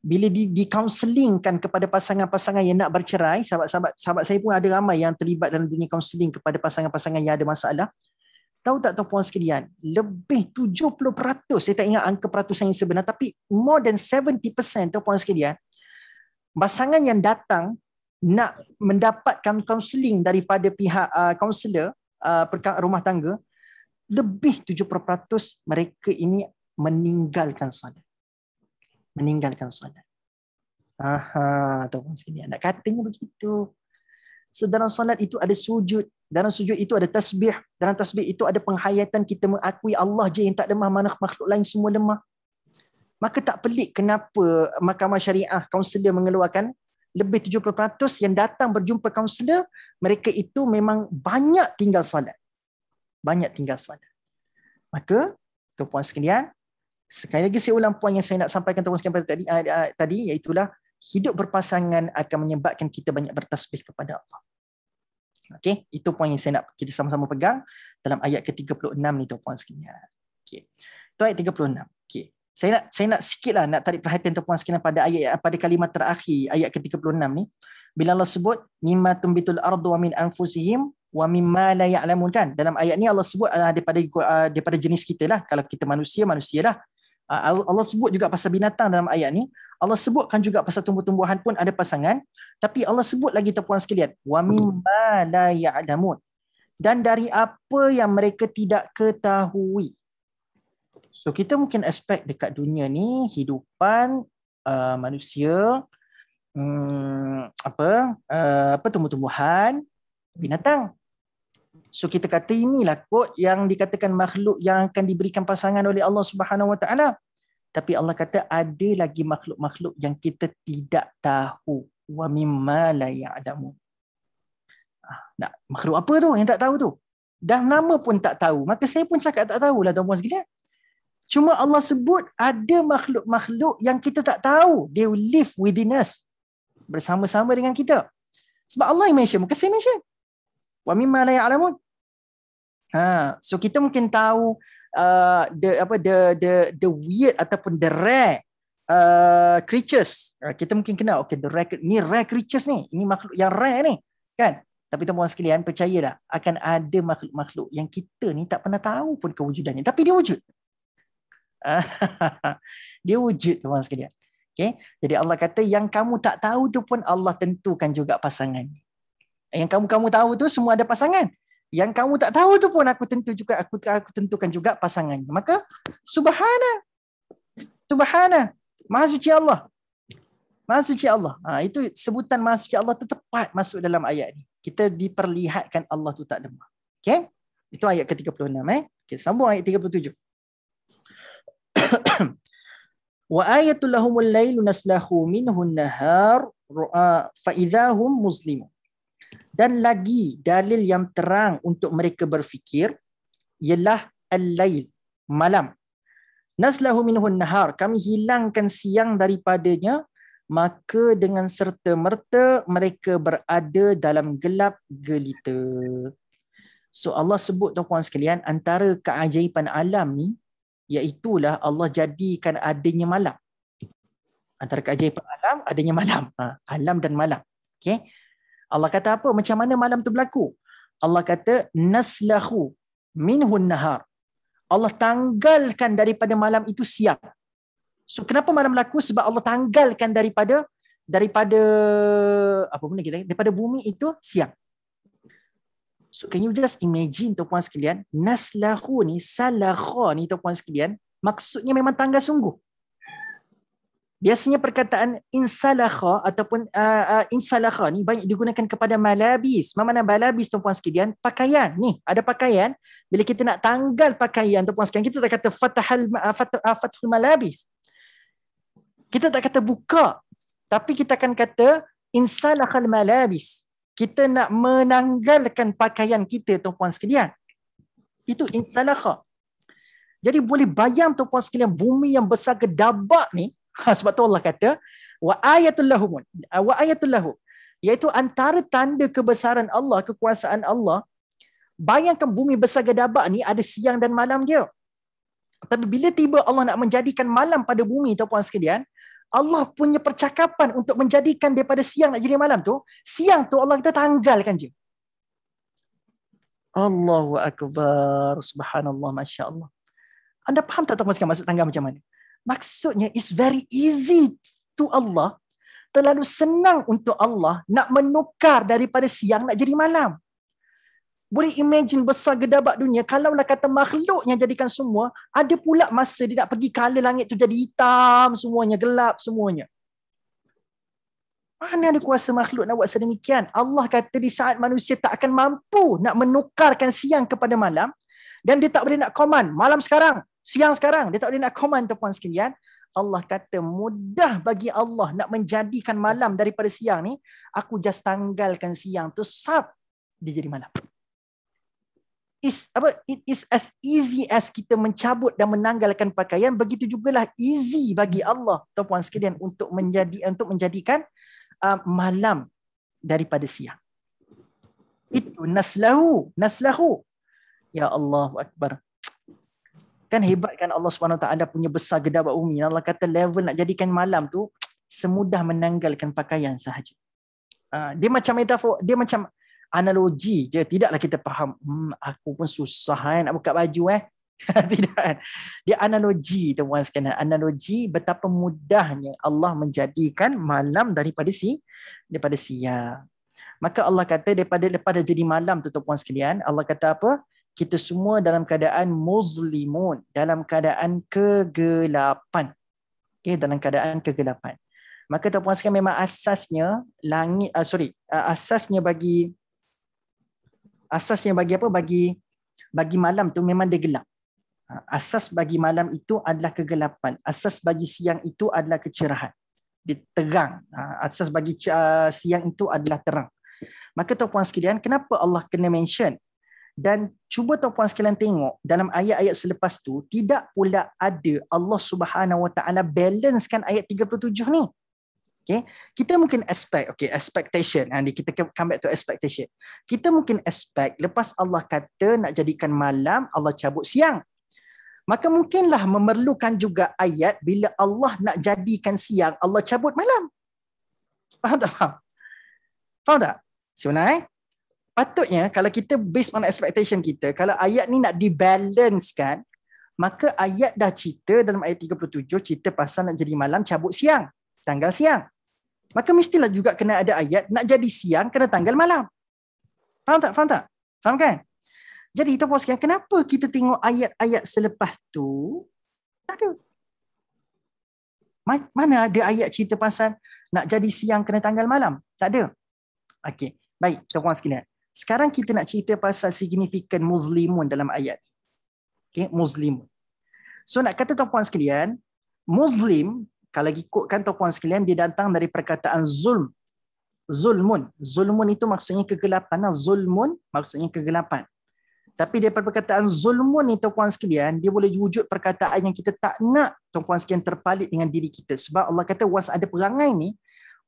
Speaker 1: bila di-counselingkan kepada pasangan-pasangan yang nak bercerai. Sahabat saya pun ada ramai yang terlibat dalam dunia counselling kepada pasangan-pasangan yang ada masalah. Tahu tak tuan-puan sekalian, lebih 70%, saya tak ingat angka peratusan yang sebenar, tapi more than 70% tuan-puan sekalian, pasangan yang datang nak mendapatkan kaunseling daripada pihak kaunselor rumah tangga, lebih 70% mereka ini meninggalkan solat. Tuan-puan sekalian, nak katanya begitu. So dalam solat itu ada sujud, dalam sujud itu ada tasbih, dalam tasbih itu ada penghayatan, kita mengakui Allah je yang tak lemah, mana makhluk lain semua lemah. Maka tak pelik kenapa Mahkamah Syariah kaunselor mengeluarkan lebih 70% yang datang berjumpa kaunselor, mereka itu memang banyak tinggal solat. Maka, tuan-puan sekalian, sekali lagi saya ulang poin yang saya nak sampaikan tuan-puan sekalian tadi, iaitulah hidup berpasangan akan menyebabkan kita banyak bertasbih kepada Allah. Okey, itu poin yang saya nak kita sama-sama pegang dalam ayat ke-36 ni tuan-puan sekalian. Okey. Itu ayat 36. Okey. Saya nak sikitlah nak tarik perhatian tuan-puan sekalian pada kalimat terakhir ayat ke-36 ni. Bila Allah sebut mimma tumbitul ardu wa min anfusihim wa mimma la ya'lamun, kan? Dalam ayat ni Allah sebut daripada jenis kita lah. Kalau kita manusialah. Allah sebut juga pasal binatang dalam ayat ni. Allah sebutkan juga pasal tumbuh-tumbuhan pun ada pasangan. Tapi Allah sebut lagi tuan-puan sekalian, wa mimma la ya'lamun, dan dari apa yang mereka tidak ketahui. So kita mungkin expect dekat dunia ni hidupan manusia tumbuh-tumbuhan, binatang. So kita kata inilah kot yang dikatakan makhluk yang akan diberikan pasangan oleh Allah Subhanahu Wa Taala. Tapi Allah kata ada lagi makhluk-makhluk yang kita tidak tahu. Wa mimma la ya'lamun. Nah, makhluk apa tu yang tak tahu tu? Dah nama pun tak tahu. Maka saya pun cakap tak tahulah tuan-puan sekalian. Cuma Allah sebut ada makhluk-makhluk yang kita tak tahu. They will live within us. Bersama-sama dengan kita. Sebab Allah yang mention, bukan saya mention. Wa mimma la ya'lamun. So kita mungkin tahu the weird ataupun the rare creatures. Kita mungkin kenal, okay, ni rare creatures ni. Ini makhluk yang rare ni. Kan? Tapi teman-teman sekalian, percayalah akan ada makhluk-makhluk yang kita ni tak pernah tahu pun kewujudannya. Tapi dia wujud. Dia wujud teman-teman sekalian. Okay? Jadi Allah kata yang kamu tak tahu tu pun Allah tentukan juga pasangan. Yang kamu tahu tu semua ada pasangan. Yang kamu tak tahu tu pun aku tentukan juga pasangan. Maka subhana. Maha suci Allah. Maha suci Allah. Itu sebutan Maha suci Allah tu tepat masuk dalam ayat ni. Kita diperlihatkan Allah tu tak lemah. Okey? Itu ayat ke-36 Okey, sambung ayat 37. Wa ayatul lahumul lailu naslahu minhu an-nahar fa idzahum muslimun. Dan lagi dalil yang terang untuk mereka berfikir ialah al-lail, malam. Naslahu minhu an-nahar, kami hilangkan siang daripadanya, maka dengan serta-merta mereka berada dalam gelap gelita. So Allah sebut tuan-puan sekalian, antara keajaiban alam ni iaitulah Allah jadikan adanya malam. Antara keajaiban alam adanya malam. Alam dan malam. Okey. Allah kata apa? Macam mana malam tu berlaku? Allah kata naslahu minhun nahar. Allah tanggalkan daripada malam itu siang. So kenapa malam berlaku? Sebab Allah tanggalkan daripada apa benda kita? Daripada bumi itu siang. So can you just imagine tuan-puan sekalian, naslahu ni, salakha ni tuan-puan sekalian, maksudnya memang tanggal sungguh. Biasanya perkataan insalakha ataupun insalakha ni banyak digunakan kepada malabis. Mana malabis tuan-puan sekalian? Pakaian. Ni, ada pakaian. Bila kita nak tanggal pakaian tuan-puan sekalian, kita tak kata fathul malabis. Kita tak kata buka. Tapi kita akan kata insalakhal malabis. Kita nak menanggalkan pakaian kita tuan-puan sekalian. Itu insalakha. Jadi boleh bayang tuan-puan sekalian, bumi yang besar gedabak ni, sebab tu Allah kata wa ayatul lahum, wa ayatul lahu, iaitu antara tanda kebesaran Allah, kekuasaan Allah. Bayangkan bumi besar gedabak ni ada siang dan malam dia. Tapi bila tiba Allah nak menjadikan malam pada bumi tuan-puan sekalian, Allah punya percakapan untuk menjadikan daripada siang nak jadi malam tu, siang tu Allah kita tanggalkan je. Allahu akbar, subhanallah, masya-Allah. Anda faham tak tuan-puan sekalian maksud tanggal macam mana? Maksudnya it's very easy to Allah, terlalu senang untuk Allah nak menukar daripada siang nak jadi malam. Boleh imagine besar gedabak dunia, kalaulah kata makhluknya jadikan semua, ada pula masa dia nak pergi color langit tu jadi hitam semuanya, gelap semuanya. Mana ada kuasa makhluk nak buat sedemikian? Allah kata di saat manusia tak akan mampu nak menukarkan siang kepada malam, dan dia tak boleh nak command malam sekarang, siang sekarang, dia tak boleh nak command tuan-puan sekalian. Allah kata mudah bagi Allah nak menjadikan malam daripada siang ni, aku just tanggalkan siang tu, sap, dia jadi malam. It is as easy as kita mencabut dan menanggalkan pakaian, begitu jugalah easy bagi Allah tuan-puan sekalian untuk menjadikan malam daripada siang. Itu naslahu. Ya Allahu akbar. Kan hebat kan Allah Subhanahu Wa Taala punya besar gedabak bumi. Allah kata level nak jadikan malam tu semudah menanggalkan pakaian sahaja. Dia macam metafor, dia macam analogi je. Tidaklah kita faham, aku pun susah nak buka baju Tidak kan. Dia analogi tuan-puan sekalian. Analogi betapa mudahnya Allah menjadikan malam daripada siang. Maka Allah kata daripada jadi malam tu tuan-puan sekalian, Allah kata apa? Kita semua dalam keadaan muzlimun, dalam keadaan kegelapan. Okey, dalam keadaan kegelapan. Maka tuan-puan sekalian memang asasnya asasnya bagi apa? Bagi malam tu memang dia gelap. Asas bagi malam itu adalah kegelapan. Asas bagi siang itu adalah kecerahan. Dia terang. Asas bagi siang itu adalah terang. Maka tuan-puan sekalian, kenapa Allah kena mention? Dan cuba tuan-puan sekalian tengok dalam ayat-ayat selepas tu, tidak pula ada Allah Subhanahu Wa Taala balancekan ayat 37 ni. Okay. Kita mungkin expectation. Kita come back to expectation. Kita mungkin expect lepas Allah kata nak jadikan malam, Allah cabut siang. Maka mungkinlah memerlukan juga ayat bila Allah nak jadikan siang, Allah cabut malam. Faham tak? Faham tak? Sebenarnya, patutnya kalau kita based on expectation kita, kalau ayat ni nak dibalancekan, maka ayat dah cerita dalam ayat 37, cerita pasal nak jadi malam, cabut siang, tanggal siang. Maka mestilah juga kena ada ayat, nak jadi siang, kena tanggal malam. Faham tak? Faham tak? Faham kan? Jadi itu puan sekalian, kenapa kita tengok ayat-ayat selepas tu tak ada? Mana ada ayat cerita pasal nak jadi siang kena tanggal malam? Tak ada. Okey, baik tuan-puan sekalian. Sekarang kita nak cerita pasal signifikan muslimun dalam ayat. Okey, muslimun. So nak kata tuan-puan sekalian, muslim kalau ikutkan tuan-puan sekalian dia datang dari perkataan zulm. Zulmun. Zulmun itu maksudnya kegelapan. Zulmun maksudnya kegelapan. Tapi daripada perkataan zulmun ni tuan-puan sekalian, dia boleh wujud perkataan yang kita tak nak tuan-puan sekalian terpalit dengan diri kita. Sebab Allah kata once ada perangai ni,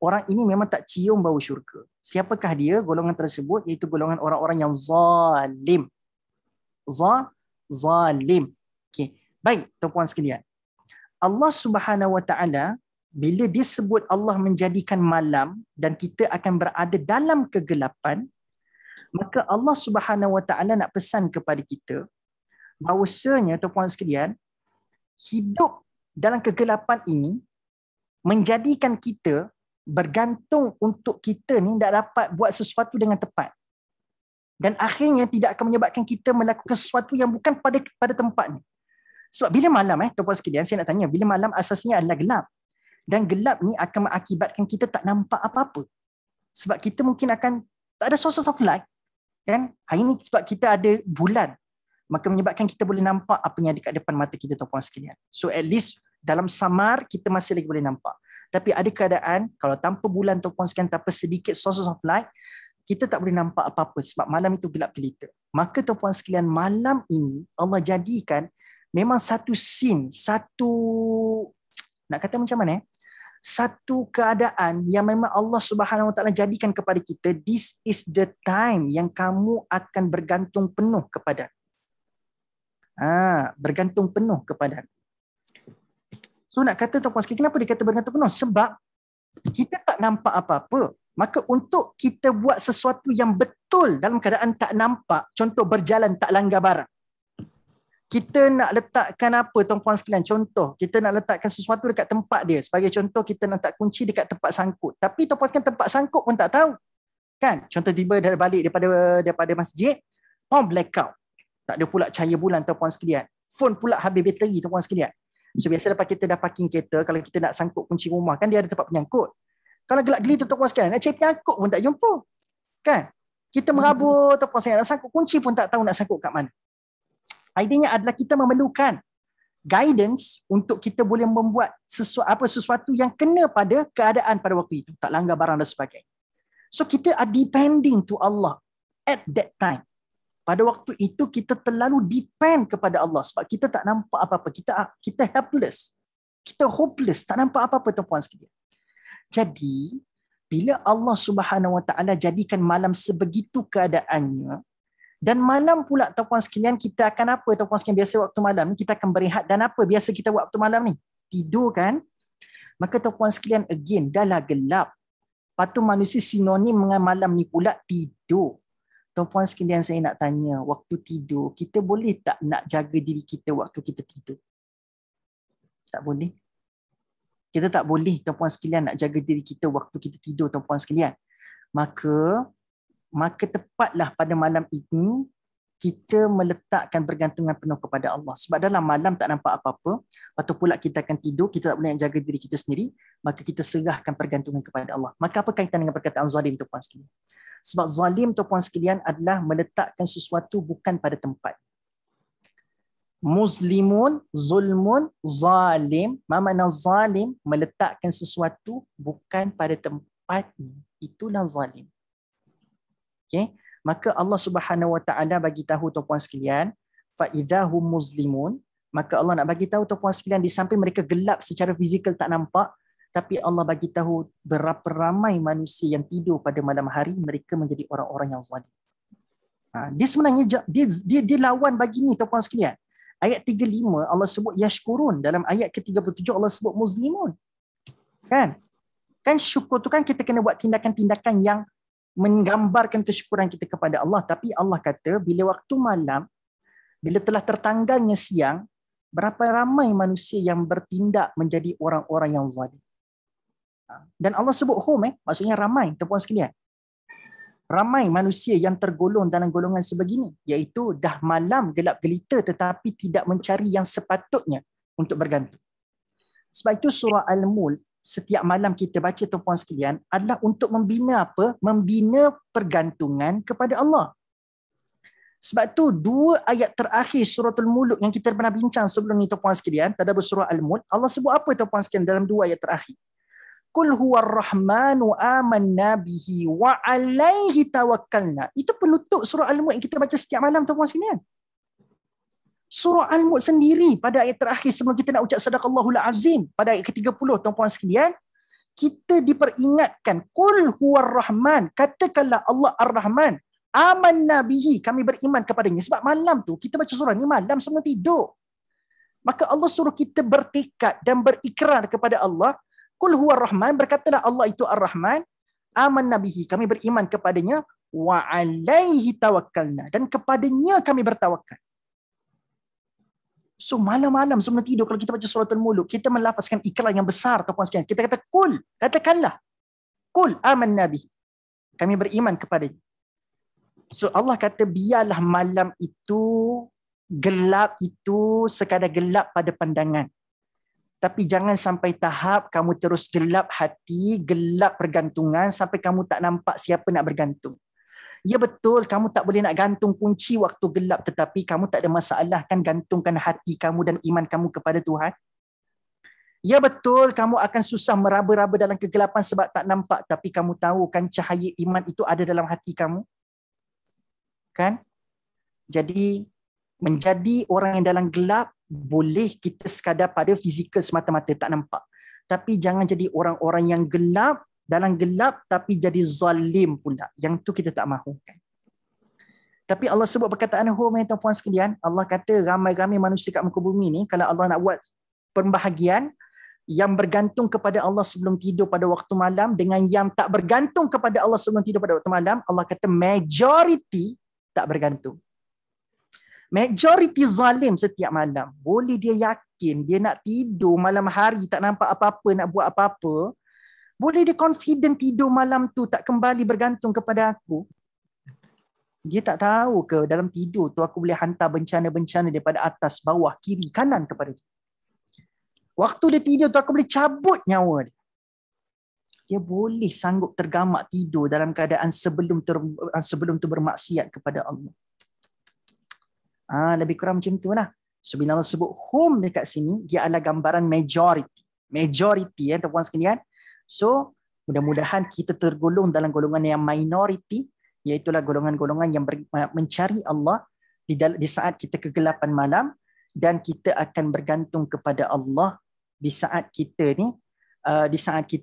Speaker 1: orang ini memang tak cium bau syurga. Siapakah dia? Golongan tersebut iaitu golongan orang-orang yang zalim. Zalim. Okey. Baik tuan-puan sekalian. Allah Subhanahu Wa Taala bila dia sebut Allah menjadikan malam dan kita akan berada dalam kegelapan, maka Allah Subhanahu Wa Taala nak pesan kepada kita bahawasanya tuan-puan sekalian, hidup dalam kegelapan ini menjadikan kita bergantung untuk kita ni tak dapat buat sesuatu dengan tepat. Dan akhirnya tidak akan menyebabkan kita melakukan sesuatu yang bukan pada tempatnya. Sebab bila malam tuan-puan sekalian, saya nak tanya, bila malam asasnya adalah gelap. Dan gelap ni akan mengakibatkan kita tak nampak apa-apa. Sebab kita mungkin akan tak ada sources of light. Kan? Hari ni sebab kita ada bulan, maka menyebabkan kita boleh nampak apa yang ada kat depan mata kita tuan-puan sekalian. So at least dalam samar kita masih lagi boleh nampak. Tapi ada keadaan kalau tanpa bulan tuan-puan sekalian, tanpa sedikit sources of light, kita tak boleh nampak apa-apa sebab malam itu gelap gelita. Maka tuan-puan sekalian, malam ini Allah jadikan memang satu scene, nak kata macam mana? Satu keadaan yang memang Allah Subhanahu Wa Taala jadikan kepada kita, this is the time yang kamu akan bergantung penuh kepada. Bergantung penuh kepada. So nak kata tuan-puan sekalian, kenapa dia kata bergantung penuh? Sebab kita tak nampak apa-apa. Maka untuk kita buat sesuatu yang betul dalam keadaan tak nampak, contoh berjalan tak langgar barang. Kita nak letakkan apa tuan-puan sekalian? Contoh, kita nak letakkan sesuatu dekat tempat dia. Sebagai contoh, kita nak letak kunci dekat tempat sangkut. Tapi tuan-puan sekalian, tempat sangkut pun tak tahu. Kan? Contoh tiba dah balik daripada masjid, blackout. Tak ada pula cahaya bulan tuan-puan sekalian. Phone pula habis bateri tuan-puan sekalian. So biasa lepas kita dah parking kereta, kalau kita nak sangkut kunci rumah, kan dia ada tempat penyangkut. Kalau gelap gelita tuan-puan sekalian, nak cari penyangkut pun tak jumpa. Kan? Kita merabur tuan-puan sekalian, nak sangkut kunci pun tak tahu nak sangkut kat mana. Idenya adalah kita memerlukan guidance untuk kita boleh membuat sesuatu yang kena pada keadaan pada waktu itu. Tak langgar barang dan sebagainya. So kita are depending to Allah at that time. Pada waktu itu kita terlalu depend kepada Allah sebab kita tak nampak apa-apa. Kita helpless. Kita hopeless. Tak nampak apa-apa tuan-puan sekalian. Jadi bila Allah Subhanahu Wa Taala jadikan malam sebegitu keadaannya, dan malam pula tuan-puan sekalian, kita akan apa tuan-puan sekalian? Biasa waktu malam ni kita akan berehat dan apa biasa kita buat waktu malam ni? Tidur kan? Maka tuan-puan sekalian, again, dah lah gelap. Patut manusia sinonim dengan malam ni pula tidur. Tuan-puan sekalian, saya nak tanya, waktu tidur, kita boleh tak nak jaga diri kita waktu kita tidur? Tak boleh. Kita tak boleh tuan-puan sekalian nak jaga diri kita waktu kita tidur tuan-puan sekalian. Maka tepatlah pada malam ini kita meletakkan bergantungan penuh kepada Allah. Sebab dalam malam tak nampak apa-apa, waktu pula kita akan tidur, kita tak boleh nak jaga diri kita sendiri, maka kita serahkan pergantungan kepada Allah. Maka apa kaitan dengan perkataan zalim tu puan sekalian? Sebab zalim tu puan sekalian adalah meletakkan sesuatu bukan pada tempat. Muslimun, zulmun, zalim. Apa makna zalim? Meletakkan sesuatu bukan pada tempatnya. Itulah zalim. Okay? Maka Allah Subhanahu Wa Taala bagi tahu tuan-puan sekalian, fa idahum muslimun, maka Allah nak bagi tahu tuan-puan sekalian di samping mereka gelap secara fizikal tak nampak, tapi Allah bagi tahu berapa ramai manusia yang tidur pada malam hari mereka menjadi orang-orang yang zalim. Dia sebenarnya dia lawan bagi ni tuan-puan sekalian. Ayat 35 Allah sebut yashkurun, dalam ayat ke-37 Allah sebut muslimun. Kan syukur tu kan kita kena buat tindakan-tindakan yang menggambarkan kesyukuran kita kepada Allah. Tapi Allah kata bila waktu malam, bila telah tertanggalnya siang, berapa ramai manusia yang bertindak menjadi orang-orang yang zalim. Dan Allah sebut hum, maksudnya ramai, tuan-puan sekalian. Ramai manusia yang tergolong dalam golongan sebegini, iaitu dah malam gelap gelita tetapi tidak mencari yang sepatutnya untuk bergantung. Sebab itu surah Al-Mulk setiap malam kita baca tuan-puan sekalian adalah untuk membina apa? Membina pergantungan kepada Allah. Sebab tu dua ayat terakhir suratul Mulk yang kita pernah bincang sebelum ni tuan-puan sekalian, tadabbur surah Al-Mulk, Allah sebut apa tuan-puan sekalian dalam dua ayat terakhir? Qul huwar rahmanu amanna bihi wa alaihi tawakkalna. Itu penutup surah Al-Mulk yang kita baca setiap malam tuan-puan sekalian. Surah Al-Mulk sendiri pada ayat terakhir sebelum kita nak ucap sadaqallahul azim pada ayat ke-30 tuan-puan sekalian, kita diperingatkan qul huwar rahman, katakanlah Allah ar-Rahman, amanna bihi, kami beriman kepadanya. Sebab malam tu kita baca surah ni malam sebelum tidur. Maka Allah suruh kita bertekad dan berikrar kepada Allah, qul huwar rahman, berkatalah Allah itu ar-Rahman, amanna bihi, kami beriman kepadanya, wa alaihi tawakkalna, dan kepadanya kami bertawakal. So malam-malam sebelum tidur kalau kita baca suratul Mulk, kita melafazkan ikrar yang besar tuan-puan sekalian. Kita kata kul, katakanlah. Kul amanna bihi, kami beriman kepadanya. So Allah kata biarlah malam itu, gelap itu sekadar gelap pada pandangan. Tapi jangan sampai tahap kamu terus gelap hati, gelap pergantungan sampai kamu tak nampak siapa nak bergantung. Ya betul, kamu tak boleh nak gantung kunci waktu gelap, tetapi kamu tak ada masalah kan gantungkan hati kamu dan iman kamu kepada Tuhan. Ya betul, kamu akan susah meraba-raba dalam kegelapan sebab tak nampak, tapi kamu tahu kan cahaya iman itu ada dalam hati kamu. Kan? Jadi menjadi orang yang dalam gelap boleh kita sekadar pada fizikal semata-mata tak nampak. Tapi jangan jadi orang-orang yang gelap, dalam gelap tapi jadi zalim pula. Yang tu kita tak mahukan. Tapi Allah sebut perkataan hum, tuan-puan sekalian, Allah kata ramai-ramai manusia kat muka bumi ni, kalau Allah nak buat pembahagian yang bergantung kepada Allah sebelum tidur pada waktu malam dengan yang tak bergantung kepada Allah sebelum tidur pada waktu malam, Allah kata majority tak bergantung. Majority zalim setiap malam. Boleh dia yakin dia nak tidur malam hari tak nampak apa-apa, nak buat apa-apa. Boleh dia confident tidur malam tu tak kembali bergantung kepada aku. Dia tak tahu ke dalam tidur tu aku boleh hantar bencana-bencana daripada atas, bawah, kiri, kanan kepada dia. Waktu dia tidur tu aku boleh cabut nyawa dia. Dia boleh sanggup tergamak tidur dalam keadaan sebelum tu bermaksiat kepada Allah. Lebih kurang macam tu lah. So bila Allah sebut hum dekat sini, dia adalah gambaran majority. Majority tuan-puan sekalian. So mudah-mudahan kita tergolong dalam golongan yang minority, iaitulah golongan-golongan yang mencari Allah di saat kita kegelapan malam, dan kita akan bergantung kepada Allah di saat kita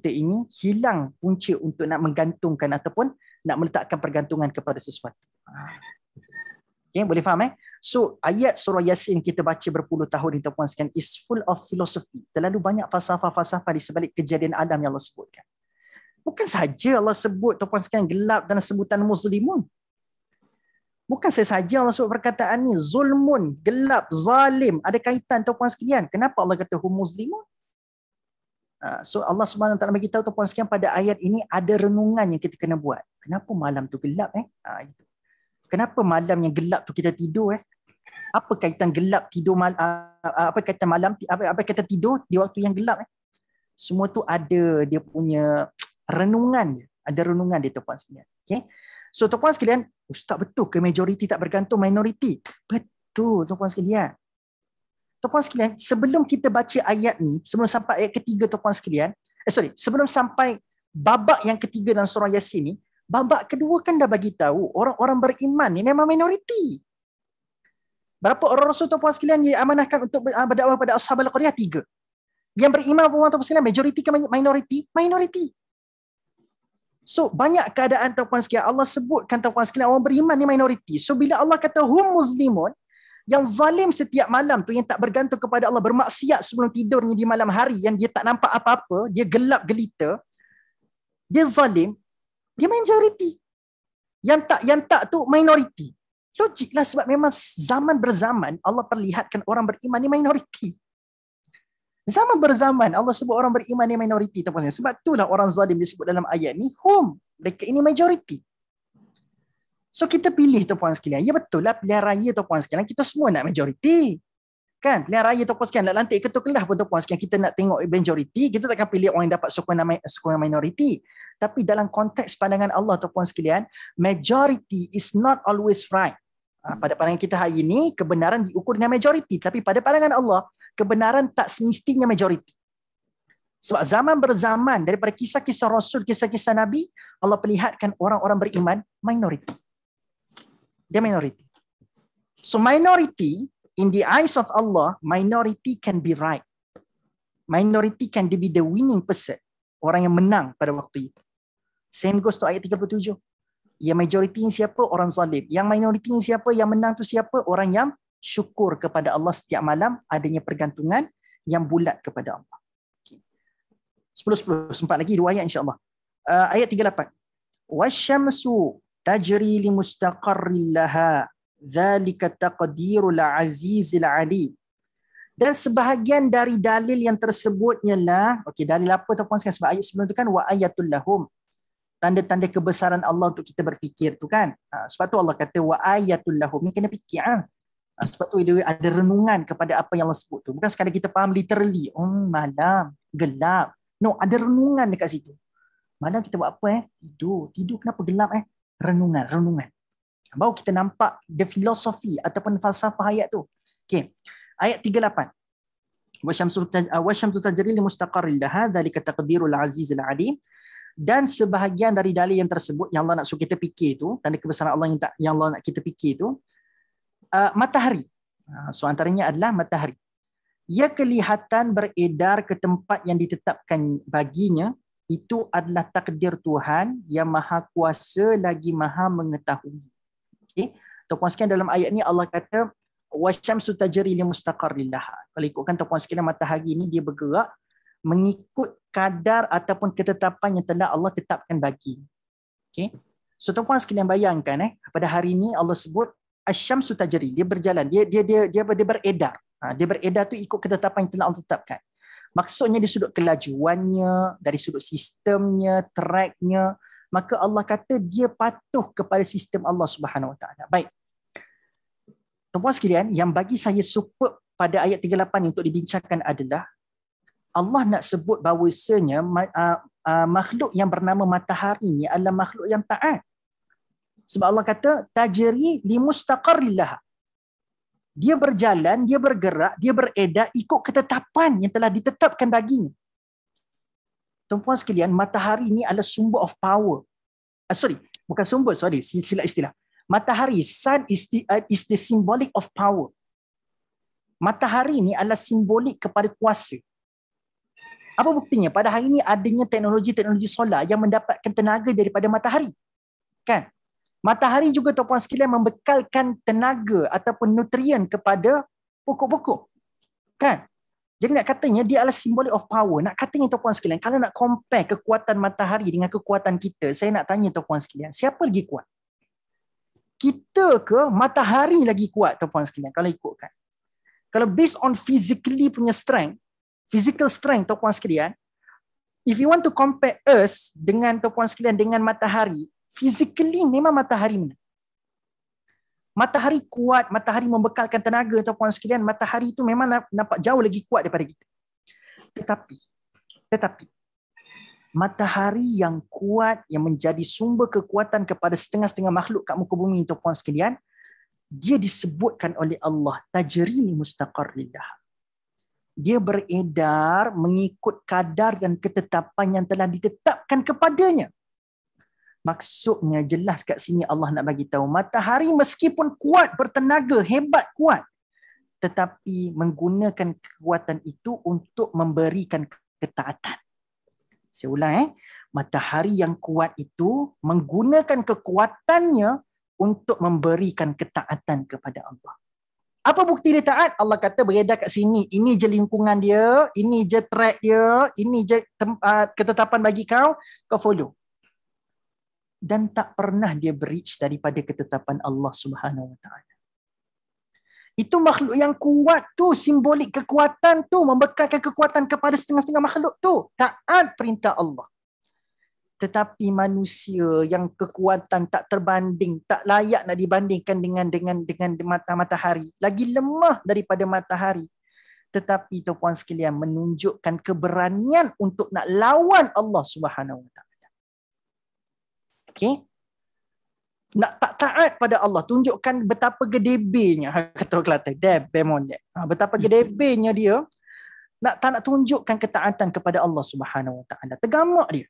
Speaker 1: ini hilang punca untuk nak menggantungkan ataupun nak meletakkan pergantungan kepada sesuatu. Okay, boleh faham So ayat surah Yasin kita baca berpuluh tahun ni tuan-puan sekalian is full of philosophy. Terlalu banyak falsafah-falsafah di sebalik kejadian alam yang Allah sebutkan. Bukan saja Allah sebut tuan-puan sekalian gelap dalam sebutan muslimun. Bukan saja Allah sebut perkataan ni zulmun, gelap, zalim, ada kaitan tuan-puan sekalian. Kenapa Allah kata hum muslimun? So Allah SWT bagi tahu tuan-puan sekalian pada ayat ini ada renungan yang kita kena buat. Kenapa malam tu gelap Itu. Kenapa malam yang gelap tu kita tidur Apa kaitan gelap tidur apa kaitan malam apa kaitan tidur di waktu yang gelap Semua tu ada dia punya renungan dia. Ada renungan dia tuan-puan sekalian. Okay? So tuan-puan sekalian, ustaz betul ke majoriti tak bergantung minoriti? Betul tuan-puan sekalian. Tuan-puan sekalian, sebelum kita baca ayat ni, sebelum sampai ayat ketiga tuan-puan sekalian, sebelum sampai babak yang ketiga dalam surah Yasin ni, babak kedua kan dah bagi tahu orang-orang beriman ni memang minoriti. Berapa orang Rasul tuan-puan sekalian yang amanahkan untuk berdakwah pada Ashabul Qaryah? 3. Yang beriman tuan-puan sekalian, majoriti ke minoriti? Minoriti. So banyak keadaan tuan-puan sekalian, Allah sebutkan tuan-puan sekalian orang beriman ni minoriti. So bila Allah kata hum muslimun, yang zalim setiap malam tu, yang tak bergantung kepada Allah, bermaksiat sebelum tidurnya di malam hari, yang dia tak nampak apa-apa, dia gelap gelita, dia zalim, dia majoriti. Yang tak tu minoriti. Logiklah, sebab memang zaman berzaman Allah perlihatkan orang beriman ni minoriti. Zaman berzaman Allah sebut orang beriman ni minoriti. Sebab itulah orang zalim disebut dalam ayat ni hum, mereka ini majoriti. So kita pilih tuan-puan sekalian. Ya betul lah, pilihan raya tuan-puan sekalian, kita semua nak majoriti. Kan? Pilihan raya tuan-puan sekalian, nak lantik ketua kelas pun tuan-puan sekalian, kita nak tengok majoriti, kita takkan pilih orang yang dapat sokongan minoriti. Tapi dalam konteks pandangan Allah tuan-puan sekalian, majority is not always right. Pada pandangan kita hari ini, kebenaran diukur dengan majoriti. Tapi pada pandangan Allah, kebenaran tak semestinya majoriti. Sebab zaman berzaman, daripada kisah-kisah Rasul, kisah-kisah Nabi, Allah perlihatkan orang-orang beriman minoriti. Dia minoriti. So minority, in the eyes of Allah, minority can be right. Minority can be the winning person. Orang yang menang pada waktu itu. Same goes to ayat 37. Yang majority siapa? Orang zalim. Yang minority siapa? Yang menang tu siapa? Orang yang syukur kepada Allah setiap malam, adanya pergantungan yang bulat kepada Allah. Okay. 10 sempat lagi 2 ayat insya-Allah. Ayat 38. Wasyamsu tajri li mustaqarril laha dzalika taqdirul azizil alim. Dan sebahagian dari dalil yang tersebut ialah, okey, dalil apa tuan-puan sekalian? Sebab ayat sebelum tu kan wa ayatul lahum, tanda-tanda kebesaran Allah untuk kita berfikir tu kan. Sebab tu Allah kata wa ayatul lahum, ni kena fikir sebab tu ada renungan kepada apa yang Allah sebut tu. Bukan sekadar kita faham literally, malam gelap. No, ada renungan dekat situ. Malam kita buat apa Tidur kenapa gelap Renungan. Baru kita nampak the philosophy ataupun falsafah ayat tu. Okey. Ayat 38. Wasyamsu tajri li mustaqarril laha dzalika taqdirul azizil alim. Dan sebahagian dari dalil yang tersebut yang Allah nak suruh kita fikir tu, tanda kebesaran Allah yang Allah nak kita fikir tu, matahari. So antaranya adalah matahari. Ia kelihatan beredar ke tempat yang ditetapkan baginya, itu adalah takdir Tuhan yang maha kuasa lagi maha mengetahui. Okay. Tuan-puan sekalian, dalam ayat ni Allah kata wasyamsu tajri li mustaqarril laha. Kalau ikutkan tuan-puan sekalian, matahari ni dia bergerak mengikut kadar ataupun ketetapan yang telah Allah tetapkan bagi. Okay. So tuan-puan sekalian bayangkan pada hari ini Allah sebut asyamsu tajri, dia berjalan, dia beredar. Dia beredar tu ikut ketetapan yang telah Allah tetapkan. Maksudnya dari sudut kelajuannya, dari sudut sistemnya, tracknya, maka Allah kata dia patuh kepada sistem Allah Subhanahu Wa Taala. Baik. Tuan-puan sekalian, yang bagi saya super pada ayat 38 untuk dibincangkan adalah Allah nak sebut bahawasanya makhluk yang bernama matahari ni adalah makhluk yang taat. Sebab Allah kata tajri li mustaqarril laha. Dia berjalan, dia bergerak, dia beredar ikut ketetapan yang telah ditetapkan baginya. Tuan-puan sekalian, matahari ni adalah sumber of power. Bukan sumber, silap istilah. Matahari, sun is the symbolic of power. Matahari ni adalah simbolik kepada kuasa. Apa buktinya? Pada hari ini adanya teknologi solar yang mendapatkan tenaga daripada matahari. Kan? Matahari juga tuan-puan sekalian membekalkan tenaga ataupun nutrien kepada pokok-pokok. Kan? Jadi nak katanya dia adalah symbolic of power. Nak katanya tuan-puan sekalian, kalau nak compare kekuatan matahari dengan kekuatan kita, saya nak tanya tuan-puan sekalian, siapa lagi kuat? Kita ke matahari lagi kuat tuan-puan sekalian kalau ikutkan? Kalau based on physically punya strength, physical strength tuan-puan sekalian, if you want to compare us dengan tuan-puan sekalian dengan matahari, physically memang matahari menang. Matahari kuat, matahari membekalkan tenaga tuan-puan sekalian, matahari itu memang nampak jauh lagi kuat daripada kita. Tetapi matahari yang kuat, yang menjadi sumber kekuatan kepada setengah-setengah makhluk kat muka bumi tuan-puan sekalian, dia disebutkan oleh Allah tajri li mustaqarrillah. Dia beredar mengikut kadar dan ketetapan yang telah ditetapkan kepadanya. Maksudnya jelas kat sini Allah nak bagi tahu matahari meskipun kuat, bertenaga, hebat, kuat, tetapi menggunakan kekuatan itu untuk memberikan ketaatan. Saya ulang matahari yang kuat itu menggunakan kekuatannya untuk memberikan ketaatan kepada Allah. Apa bukti dia taat? Allah kata beredar kat sini. Ini je lingkungan dia, ini je track dia, ini je ketetapan bagi kau follow. Dan tak pernah dia breach daripada ketetapan Allah Subhanahu Wa Taala. Itu makhluk yang kuat tu, simbolik kekuatan tu, membekalkan kekuatan kepada setengah-setengah makhluk tu. Taat perintah Allah. Tetapi manusia yang kekuatan tak terbanding, tak layak nak dibandingkan dengan matahari, lagi lemah daripada matahari. Tetapi tuan-puan sekalian menunjukkan keberanian untuk nak lawan Allah Subhanahu Wa Taala. Okay? Nak tak taat pada Allah, tunjukkan betapa gedebenya, kata Kelantan, betapa gedebenya dia, tak nak tunjukkan ketaatan kepada Allah Subhanahu Wa Taala. Tergamak dia.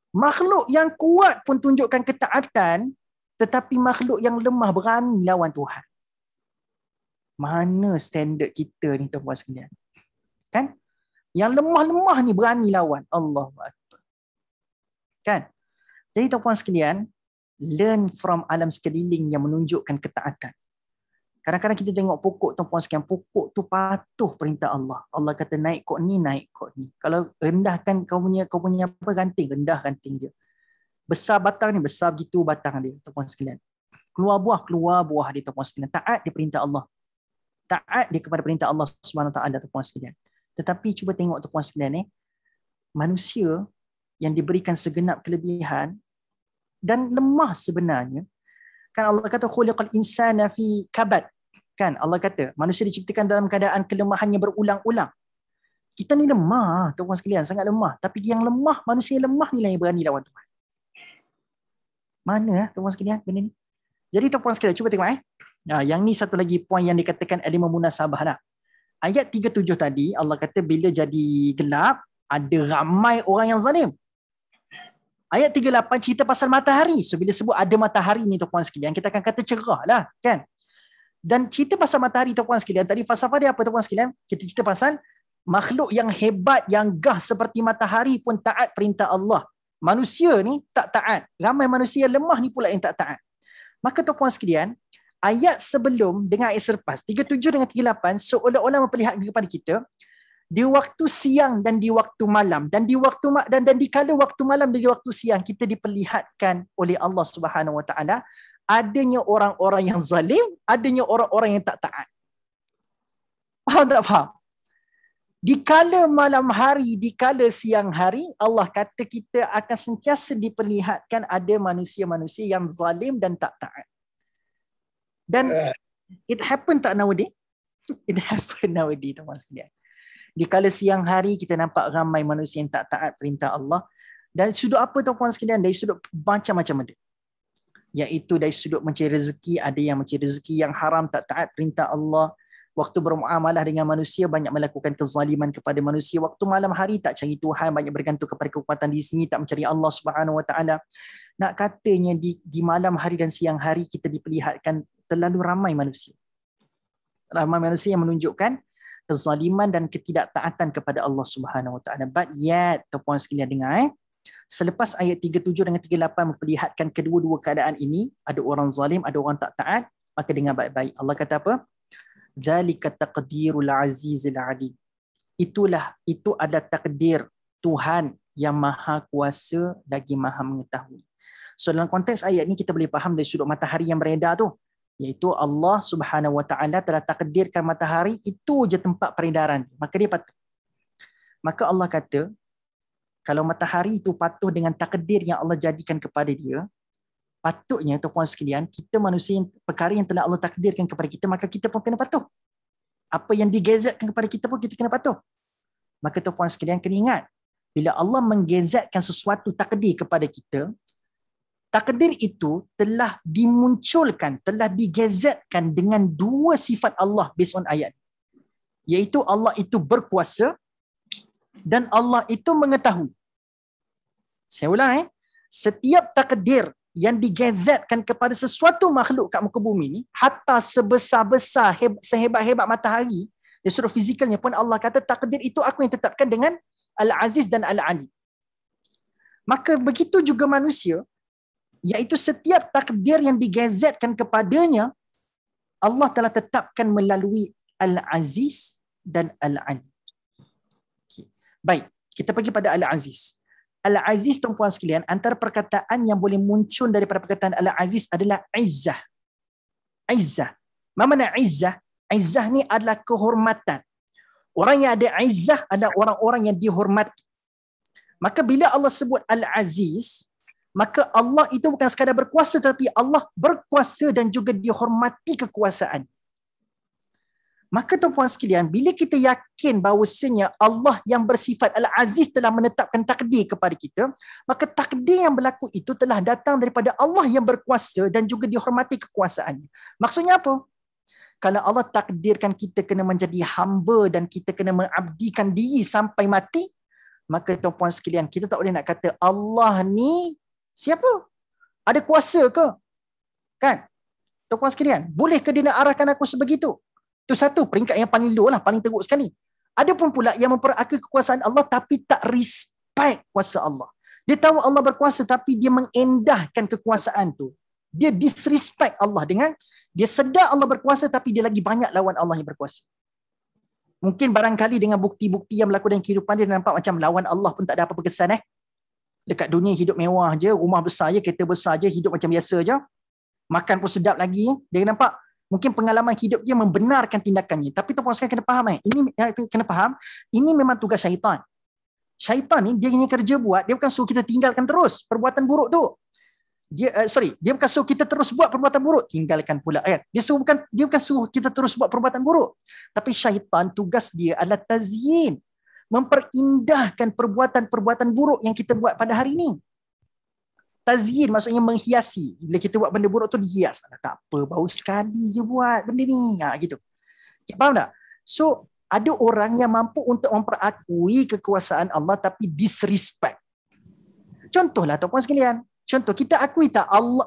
Speaker 1: Makhluk yang kuat pun tunjukkan ketaatan, tetapi makhluk yang lemah berani lawan Tuhan. Mana standard kita ni tuan-puan sekalian? Kan? Yang lemah-lemah ni berani lawan Allah. Kan? Jadi tuan-puan sekalian, learn from alam sekeliling yang menunjukkan ketaatan. Kadang-kadang kita tengok pokok tuan-puan sekalian, pokok tu patuh perintah Allah. Allah kata naik kok ni, naik kok ni. Kalau rendahkan kau punya apa ganting, rendah ganting dia. Besar batang ni, besar begitu batang dia tuan-puan sekalian. Keluar buah dia tuan-puan sekalian. Taat dia perintah Allah. Taat dia kepada perintah Allah Subhanahu Wa Taala tuan-puan sekalian. Tetapi cuba tengok tuan-puan sekalian manusia yang diberikan segenap kelebihan dan lemah sebenarnya. Kan Allah kata khuliqal insana fi kabad. Kan Allah kata manusia diciptakan dalam keadaan kelemahannya berulang-ulang. Kita ni lemah, tuan-puan sekalian, sangat lemah. Tapi yang lemah, manusia yang lemah ni lah yang berani lawan Tuhan. Mana tuan-puan sekalian benda ni? Jadi tuan-puan sekalian, cuba tengok yang ni satu lagi poin yang dikatakan elemen munasabah lah. Ayat 37 tadi Allah kata bila jadi gelap ada ramai orang yang zalim. Ayat 38 cerita pasal matahari. So bila sebut ada matahari ni tuan-puan sekalian, kita akan kata cerah lah kan. Dan cerita pasal matahari tuan-puan sekalian, tadi falsafah dia apa tuan-puan sekalian? Kita cerita pasal makhluk yang hebat, yang gah seperti matahari pun taat perintah Allah. Manusia ni tak taat. Ramai manusia lemah ni pula yang tak taat. Maka tuan-puan sekalian, ayat sebelum dengan ayat selepas 37 dengan 38 seolah-olah memperlihatkan kepada kita di waktu siang dan di waktu malam dan di waktu dan di kala waktu malam dan di waktu siang kita diperlihatkan oleh Allah Subhanahu Wa Taala adanya orang-orang yang zalim, adanya orang-orang yang tak taat. Faham tak faham? Di kala malam hari, di kala siang hari, Allah kata kita akan sentiasa diperlihatkan ada manusia-manusia yang zalim dan tak taat. Dan it happen tak nowadays? It happen nowadays teman-teman sekalian. Di kala siang hari kita nampak ramai manusia yang tak taat perintah Allah. Dari sudut apa tuan-puan sekalian? Dari sudut macam-macam ada. Iaitu dari sudut mencari rezeki, ada yang mencari rezeki yang haram, tak taat perintah Allah. Waktu bermuamalah dengan manusia banyak melakukan kezaliman kepada manusia. Waktu malam hari tak cari Tuhan, banyak bergantung kepada kekuatan di sini, tak mencari Allah Subhanahu Wa Taala. Nak katanya di malam hari dan siang hari kita diperlihatkan terlalu ramai manusia. Ramai manusia yang menunjukkan kezaliman dan ketidaktaatan kepada Allah Subhanahu Wa Taala. But yet, tuan-puan sekalian dengar selepas ayat 37 dengan 38 memperlihatkan kedua-dua keadaan ini, ada orang zalim, ada orang tak taat, maka dengar baik-baik. Allah kata apa? Zalika taqdirul azizil alim. Itu adalah takdir Tuhan yang maha kuasa lagi maha mengetahui. So dalam konteks ayat ni kita boleh faham dari sudut matahari yang beredar tu, iaitu Allah Subhanahu Wa Taala telah takdirkan matahari itu je tempat peredaran, maka dia patuh. Maka Allah kata kalau matahari itu patuh dengan takdir yang Allah jadikan kepada dia, Patutnya tuan-puan sekalian, kita manusia yang perkara yang telah Allah takdirkan kepada kita, maka kita pun kena patuh. Apa yang digazetkan kepada kita pun kita kena patuh. Maka tuan-puan sekalian kena ingat, bila Allah menggazetkan sesuatu takdir kepada kita, takdir itu telah dimunculkan, telah digazetkan dengan dua sifat Allah based on ayat. Iaitu Allah itu berkuasa dan Allah itu mengetahui. Saya ulang setiap takdir yang digazetkan kepada sesuatu makhluk kat muka bumi ni, hatta sebesar-besar, sehebat-hebat matahari, dari sudut fizikalnya pun Allah kata takdir itu aku yang tetapkan dengan Al-Aziz dan Al-Ali. Maka begitu juga manusia, iaitu setiap takdir yang digazetkan kepadanya, Allah telah tetapkan melalui Al-Aziz dan Al-Ali. Okay. Baik, kita pergi pada Al-Aziz. Al-Aziz, tuan-puan sekalian, antara perkataan yang boleh muncul daripada perkataan Al-Aziz adalah Izzah. Izzah. Apa makna Izzah? Izzah ni adalah kehormatan. Orang yang ada Izzah adalah orang-orang yang dihormati. Maka bila Allah sebut Al-Aziz, maka Allah itu bukan sekadar berkuasa, tapi Allah berkuasa dan juga dihormati kekuasaan. Maka tuan-puan sekalian, bila kita yakin bahawasanya Allah yang bersifat Al-Aziz telah menetapkan takdir kepada kita, maka takdir yang berlaku itu telah datang daripada Allah yang berkuasa dan juga dihormati kekuasaannya. Maksudnya apa? Kalau Allah takdirkan kita kena menjadi hamba dan kita kena mengabdikan diri sampai mati, maka tuan-puan sekalian, kita tak boleh nak kata Allah ni siapa? Ada kuasa ke? Kan? Tuan-puan sekalian, boleh ke dia nak arahkan aku sebegitu? Itu satu peringkat yang paling low lah, paling teruk sekali. Ada pun pula yang memperakui kekuasaan Allah tapi tak respect kuasa Allah. Dia tahu Allah berkuasa tapi dia mengendahkan kekuasaan tu. Dia disrespect Allah dengan dia sedar Allah berkuasa tapi dia lagi banyak lawan Allah yang berkuasa. Mungkin barangkali dengan bukti-bukti yang berlaku dalam kehidupan dia nampak macam lawan Allah pun tak ada apa-apa kesan Dekat dunia hidup mewah je, rumah besar je, kereta besar je, hidup macam biasa je. Makan pun sedap lagi. Dia nampak mungkin pengalaman hidup dia membenarkan tindakannya. Tapi tuan-puan sekalian kena faham kena faham, ini memang tugas syaitan. Syaitan ni dia punya kerja buat, dia bukan suruh kita tinggalkan terus perbuatan buruk tu. Dia bukan suruh kita terus buat perbuatan buruk, tinggalkan pula kan. Dia bukan suruh kita terus buat perbuatan buruk. Tapi syaitan tugas dia adalah tazyin, memperindahkan perbuatan-perbuatan buruk yang kita buat pada hari ini. Tazyin maksudnya menghiasi. Bila kita buat benda buruk tu dihias. Tak apa, baru sekali je buat benda ni. Gitu. Faham tak? So, ada orang yang mampu untuk memperakui kekuasaan Allah tapi disrespect. Contohlah tuan-puan sekalian. Contoh, kita akui tak Allah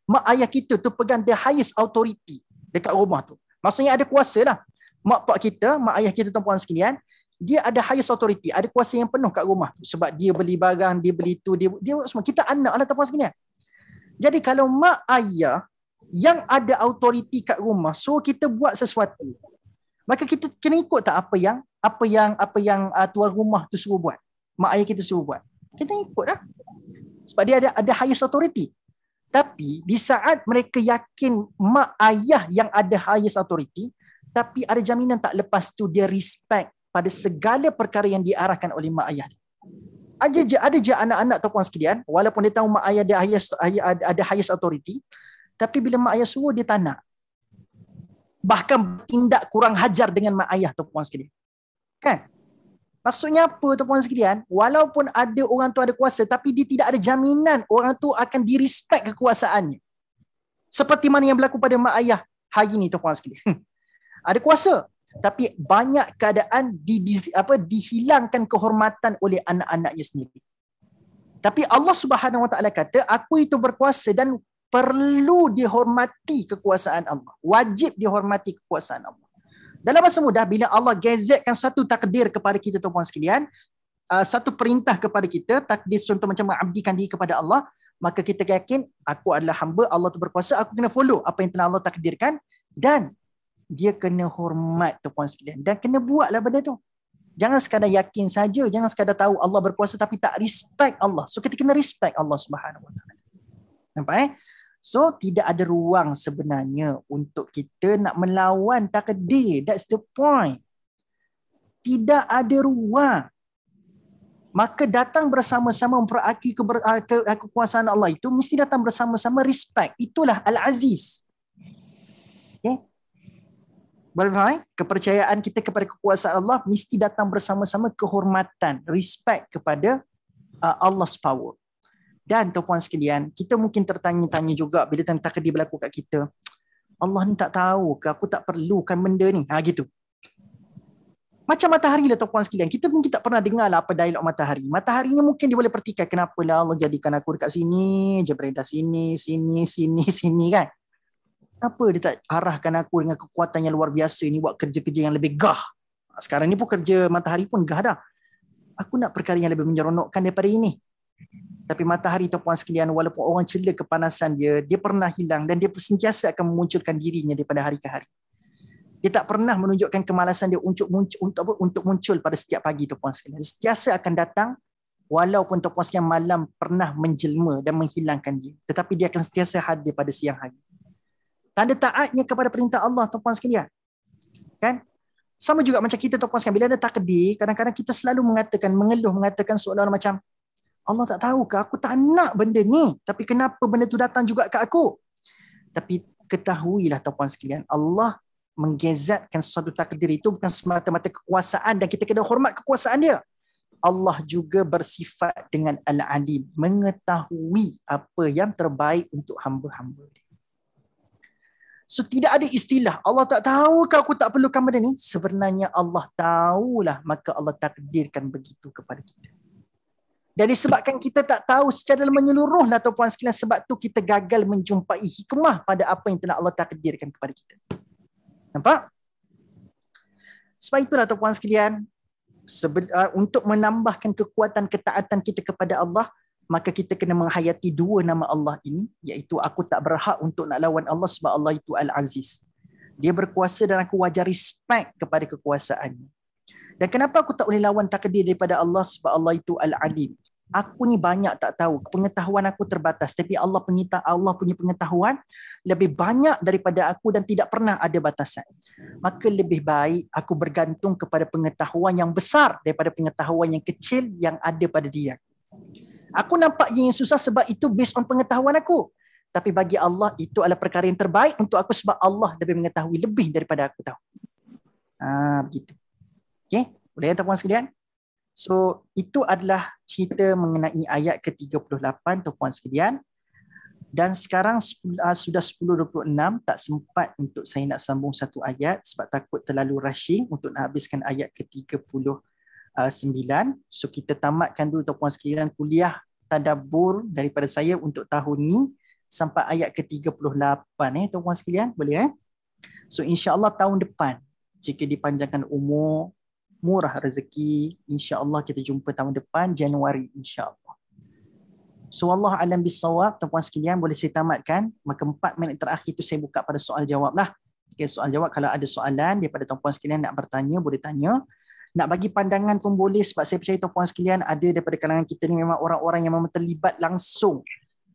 Speaker 1: mak ayah kita tu pegang the highest authority dekat rumah tu. Maksudnya ada kuasa lah. Mak pak kita, mak ayah kita tuan-puan sekalian, dia ada highest authority, ada kuasa yang penuh kat rumah sebab dia beli barang, dia beli tu, dia semua. Kita anak lah tuan-puan sekalian. Jadi kalau mak ayah yang ada authority kat rumah suruh kita buat sesuatu, maka kita kena ikut tak apa yang tuan rumah tu suruh buat, mak ayah kita suruh buat. Kita ikut lah. Sebab dia ada highest authority. Tapi di saat mereka yakin mak ayah yang ada highest authority, tapi ada jaminan tak lepas tu dia respect pada segala perkara yang diarahkan oleh mak ayah. Ada je anak-anak tuan-puan sekalian, walaupun dia tahu mak ayah ada highest authority, tapi bila mak ayah suruh dia tak nak. Bahkan tindak kurang hajar dengan mak ayah tuan-puan sekalian. Kan? Maksudnya apa tuan-puan sekalian? Walaupun ada orang tu ada kuasa, tapi dia tidak ada jaminan orang tu akan direspect kekuasaannya. Seperti mana yang berlaku pada mak ayah hari ni tuan-puan sekalian. Ada kuasa, tapi banyak keadaan dihilangkan kehormatan oleh anak-anaknya sendiri. Tapi Allah Subhanahu Wa Taala kata, aku itu berkuasa dan perlu dihormati kekuasaan Allah. Wajib dihormati kekuasaan Allah. Dalam bahasa mudah, bila Allah gazetkan satu takdir kepada kita tuan-puan sekalian, satu perintah kepada kita, takdir contoh macam mengabdikan diri kepada Allah, maka kita yakin aku adalah hamba, Allah tu berkuasa, aku kena follow apa yang telah Allah takdirkan dan dia kena hormat tuan-puan sekalian dan kena buatlah benda tu. Jangan sekadar yakin saja, jangan sekadar tahu Allah berkuasa tapi tak respect Allah. So kita kena respect Allah Subhanahu Wa Taala. Nampak So tidak ada ruang sebenarnya untuk kita nak melawan takdir. That's the point. Tidak ada ruang. Maka datang bersama-sama memperakui kekuasaan Allah itu mesti datang bersama-sama respect. Itulah Al-Aziz. Okay? Boleh faham? Kepercayaan kita kepada kekuasaan Allah mesti datang bersama-sama kehormatan, respect kepada Allah's power. Dan tuan-puan sekalian, kita mungkin tertanya-tanya juga bila takdir berlaku kat kita. Allah ni tak tahu ke aku tak perlukan benda ni? Gitu. Macam matahari lah tuan-puan sekalian. Kita mungkin tak pernah dengar lah apa dialog matahari. Mataharinya mungkin dia boleh pertikai kenapa lah Allah jadikan aku dekat sini, je beredar sini kan. Kenapa dia tak arahkan aku dengan kekuatan yang luar biasa ni buat kerja-kerja yang lebih gah. Sekarang ni pun kerja matahari pun gah dah. Aku nak perkara yang lebih menyeronokkan daripada ini. Tapi matahari tuan-puan sekalian, walaupun orang cela kepanasan dia pernah hilang dan dia sentiasa akan memunculkan dirinya daripada hari ke hari. Dia tak pernah menunjukkan kemalasan dia untuk muncul pada setiap pagi tuan-puan sekalian. Dia sentiasa akan datang walaupun tuan-puan sekalian malam pernah menjelma dan menghilangkan dia. Tetapi dia akan sentiasa hadir pada siang hari. Tanda taatnya kepada perintah Allah tuan-puan sekalian. Kan? Sama juga macam kita tuan-puan sekalian, bila ada takdir, kadang-kadang kita selalu mengeluh mengatakan seolah-olah macam Allah tak tahu ke aku tak nak benda ni, tapi kenapa benda tu datang juga ke aku? Tapi ketahuilah tuan-puan sekalian, Allah menggezatkan sesuatu takdir itu bukan semata-mata kekuasaan dan kita kena hormat kekuasaan dia. Allah juga bersifat dengan Al-Alim, mengetahui apa yang terbaik untuk hamba-hamba dia. So tidak ada istilah Allah tak tahu ke aku tak perlukan benda ni. Sebenarnya Allah tahulah, maka Allah takdirkan begitu kepada kita. Dan disebabkan kita tak tahu secara menyeluruh lah tuan-puan sekalian, sebab tu kita gagal menjumpai hikmah pada apa yang telah Allah takdirkan kepada kita. Nampak? Sebab itulah tuan-puan sekalian, untuk menambahkan kekuatan ketaatan kita kepada Allah, maka kita kena menghayati dua nama Allah ini, iaitu aku tak berhak untuk nak lawan Allah sebab Allah itu Al-Aziz. Dia berkuasa dan aku wajar respect kepada kekuasaannya. Dan kenapa aku tak boleh lawan takdir daripada Allah? Sebab Allah itu Al-Alim. Aku ni banyak tak tahu, pengetahuan aku terbatas, tapi Allah punya pengetahuan lebih banyak daripada aku dan tidak pernah ada batasan. Maka lebih baik aku bergantung kepada pengetahuan yang besar daripada pengetahuan yang kecil yang ada pada dia. Aku nampak yang susah sebab itu based on pengetahuan aku. Tapi bagi Allah itu adalah perkara yang terbaik untuk aku sebab Allah lebih mengetahui lebih daripada aku tahu. Begitu. Okay, boleh ya tuan-puan sekalian? So itu adalah cerita mengenai ayat ke-38 tuan-puan sekalian. Dan sekarang sudah 10.26, tak sempat untuk saya nak sambung satu ayat sebab takut terlalu rushing untuk nak habiskan ayat ke-39. So kita tamatkan dulu tuan-puan sekalian kuliah tadabbur daripada saya untuk tahun ni sampai ayat ke-38 tuan-puan sekalian, boleh So insya-Allah tahun depan jika dipanjangkan umur, murah rezeki, insya-Allah kita jumpa tahun depan Januari insya-Allah. So Allah alam bisawab tuan-puan sekalian, boleh saya tamatkan, maka 4 minit terakhir itu saya buka pada soal jawab lah. Okay, soal jawab kalau ada soalan daripada tuan-puan sekalian nak bertanya boleh tanya. Nak bagi pandangan pun boleh sebab saya percaya tuan-puan sekalian ada daripada kalangan kita ni memang orang-orang yang memang terlibat langsung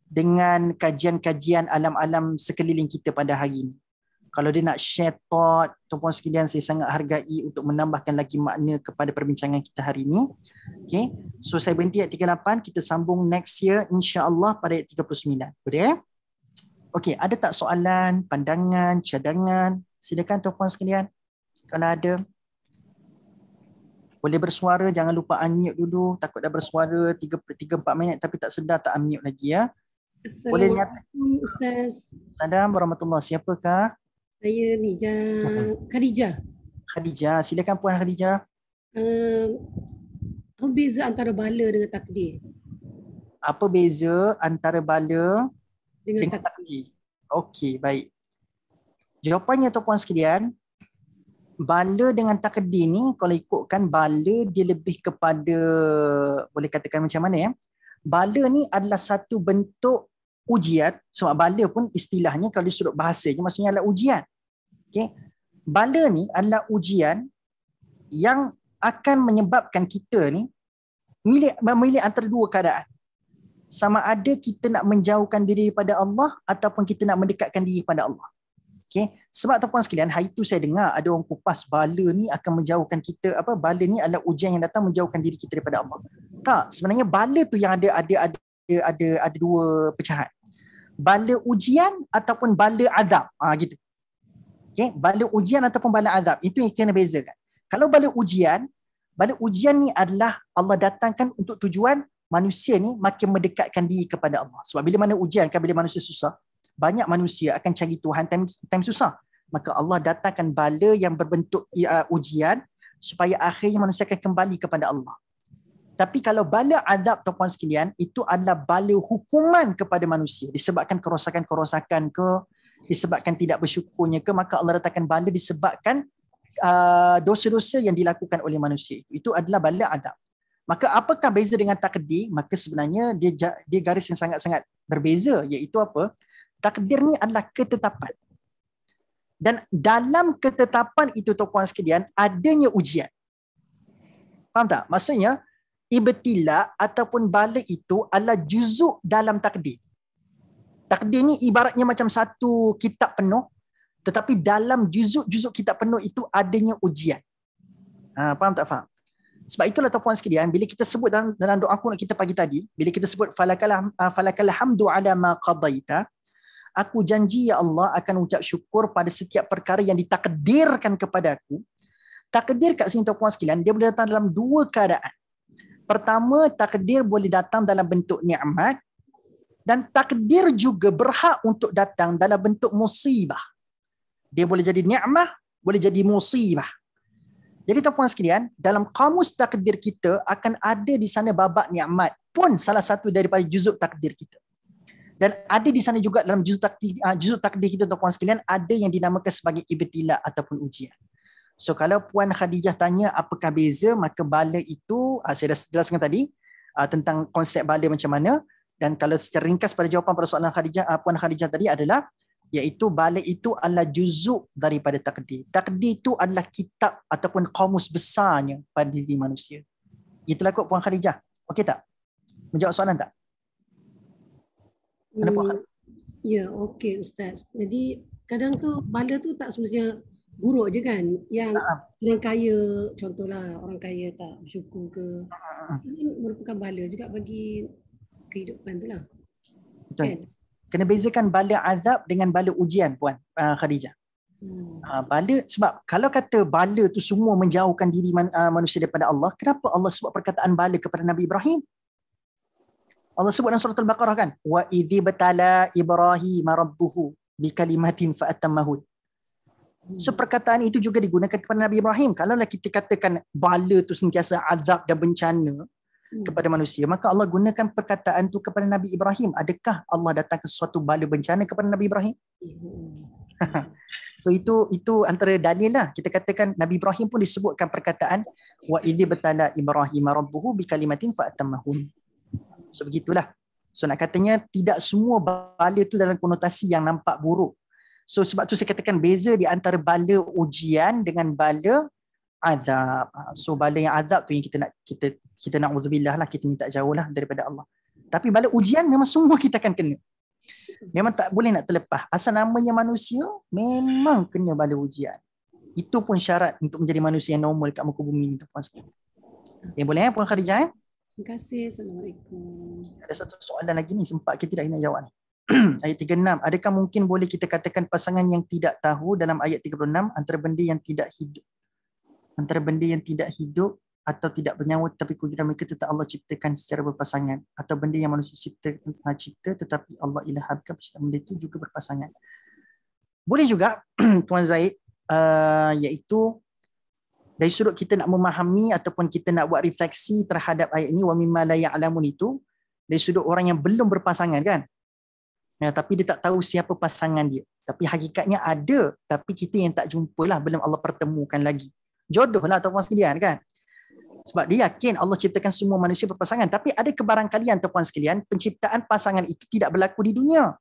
Speaker 1: dengan kajian-kajian alam-alam sekeliling kita pada hari ini. Kalau dia nak share thought, tuan-puan sekalian saya sangat hargai untuk menambahkan lagi makna kepada perbincangan kita hari ini. Okay. So saya berhenti ayat 38, kita sambung next year insya-Allah pada ayat 39. Boleh? Okay, ada tak soalan, pandangan, cadangan? Silakan tuan-puan sekalian. Kalau ada. Boleh bersuara, jangan lupa unmute dulu. Takut dah bersuara 3-4 minit tapi tak sedar tak unmute lagi ya. Boleh nyata.
Speaker 2: Ustaz.
Speaker 1: Assalamualaikum warahmatullahi. Siapakah?
Speaker 2: Saya Khadijah.
Speaker 1: Khadijah, silakan Puan Khadijah.
Speaker 2: Apa beza antara bala dengan takdir?
Speaker 1: Apa beza antara bala
Speaker 2: Dengan
Speaker 1: takdir? Okey, baik. Jawapannya tuan-puan sekalian, bala dengan takdir ni kalau ikutkan bala dia lebih kepada, boleh katakan macam mana ya, bala ni adalah satu bentuk ujian. Sebab bala pun istilahnya kalau di sudut bahasanya maksudnya adalah ujian. Okay. Bala ni adalah ujian yang akan menyebabkan kita ni memilih antara dua keadaan. Sama ada kita nak menjauhkan diri daripada Allah ataupun kita nak mendekatkan diri kepada Allah. Okay. Sebab tuan-puan sekalian, hari itu saya dengar ada orang kupas bala ni akan menjauhkan kita, bala ni adalah ujian yang datang menjauhkan diri kita daripada Allah. Tak, sebenarnya bala tu yang ada dua pecahan. Bala ujian ataupun bala azab. Gitu. Okay? Bala ujian ataupun bala azab. Itu yang kena bezakan. Kalau bala ujian ni adalah Allah datangkan untuk tujuan manusia ni makin mendekatkan diri kepada Allah. Sebab bila mana ujian kan, bila manusia susah, banyak manusia akan cari Tuhan time susah. Maka Allah datangkan bala yang berbentuk ujian supaya akhirnya manusia akan kembali kepada Allah. Tapi kalau bala azab tuan-puan sekalian, itu adalah bala hukuman kepada manusia. Disebabkan kerosakan-kerosakan ke, disebabkan tidak bersyukurnya ke, maka Allah datangkan bala disebabkan dosa-dosa yang dilakukan oleh manusia. Itu adalah bala azab. Maka apakah beza dengan takdir? Maka sebenarnya dia garis yang sangat-sangat berbeza, iaitu apa? Takdir ni adalah ketetapan. Dan dalam ketetapan itu tuan-puan sekalian, adanya ujian. Faham tak? Maksudnya, ibtila ataupun bala itu adalah juzuk dalam takdir. Takdir ni ibaratnya macam satu kitab penuh, tetapi dalam juzuk-juzuk kitab penuh itu adanya ujian. Faham tak faham? Sebab itulah tuan-puan sekalian, bila kita sebut dalam doa kunut kita pagi tadi, bila kita sebut falakal hamdu ala ma qadaita, aku janji ya Allah akan ucap syukur pada setiap perkara yang ditakdirkan kepada aku. Takdir kat sini tuan-puan sekalian, dia boleh datang dalam dua keadaan. Pertama, takdir boleh datang dalam bentuk nikmat, dan takdir juga berhak untuk datang dalam bentuk musibah. Dia boleh jadi nikmat, boleh jadi musibah. Jadi tuan-puan sekalian, dalam kamus takdir kita akan ada di sana babak nikmat pun salah satu daripada juzuk takdir kita. Dan ada di sana juga dalam juzuk takdir kita tuan-puan sekalian, ada yang dinamakan sebagai ibtila ataupun ujian. So kalau Puan Khadijah tanya apakah beza, maka bala itu saya dah jelaskan tadi tentang konsep bala macam mana. Dan kalau secara ringkas pada jawapan pada soalan Puan Khadijah tadi adalah, iaitu bala itu adalah juzuk daripada takdir. Takdir itu adalah kitab ataupun kamus besarnya pada diri manusia. Itulah kot Puan Khadijah. Okey tak? Menjawab soalan tak? Mana Puan Khadijah?
Speaker 2: Ya, okey Ustaz. Jadi kadang tu bala tu tak semestinya buruk je kan, yang orang kaya, contohlah orang kaya tak bersyukur ke, ini merupakan bala juga bagi kehidupan tu lah.
Speaker 1: Betul.
Speaker 2: Kan?
Speaker 1: Kena bezakan bala azab dengan bala ujian Puan Khadijah. Bala, sebab kalau kata bala tu semua menjauhkan diri manusia daripada Allah, kenapa Allah sebut perkataan bala kepada Nabi Ibrahim? Allah sebut dalam surah Al-Baqarah kan, wa idzi batala Ibrahim rabbuhu bikalimatin fa'atammahun. So perkataan itu juga digunakan kepada Nabi Ibrahim. Kalaulah kita katakan bala tu sentiasa azab dan bencana kepada manusia, maka Allah gunakan perkataan tu kepada Nabi Ibrahim. Adakah Allah datang ke sesuatu bala bencana kepada Nabi Ibrahim? So itu antara dalil lah. Kita katakan Nabi Ibrahim pun disebutkan perkataan wa idzi batala Ibrahim rabbuhu bikalimatin fa'atammahun. So begitulah. So nak katanya tidak semua bala tu dalam konotasi yang nampak buruk. So sebab tu saya katakan beza di antara bala ujian dengan bala azab. So bala yang azab tu yang kita na'udzubillah lah, kita minta jauh lah daripada Allah. Tapi bala ujian memang semua kita akan kena. Memang tak boleh nak terlepas. Asal namanya manusia, memang kena bala ujian. Itu pun syarat untuk menjadi manusia yang normal kat muka bumi ni tuan sekalian. Boleh Puan Khadijah?
Speaker 2: Terima kasih. Assalamualaikum.
Speaker 1: Ada satu soalan lagi ni, sempat kita tak nak jawab ni. Ayat 36, adakah mungkin boleh kita katakan pasangan yang tidak tahu dalam ayat 36 antara benda yang tidak hidup atau tidak bernyawa tetapi kewujudan mereka tetap Allah ciptakan secara berpasangan, atau benda yang manusia cipta tetapi Allah ilhamkan benda itu juga berpasangan? Boleh juga Tuan Zaid, iaitu dari sudut kita nak memahami ataupun kita nak buat refleksi terhadap ayat ini, wa mimma la ya'lamun, itu dari sudut orang yang belum berpasangan kan. Tapi dia tak tahu siapa pasangan dia. Tapi hakikatnya ada, tapi kita yang tak jumpa lah, belum Allah pertemukan lagi. Jodoh lah tuan-puan sekalian kan. Sebab dia yakin Allah ciptakan semua manusia berpasangan. Tapi ada kebarangkalian tuan-puan sekalian, penciptaan pasangan itu tidak berlaku di dunia.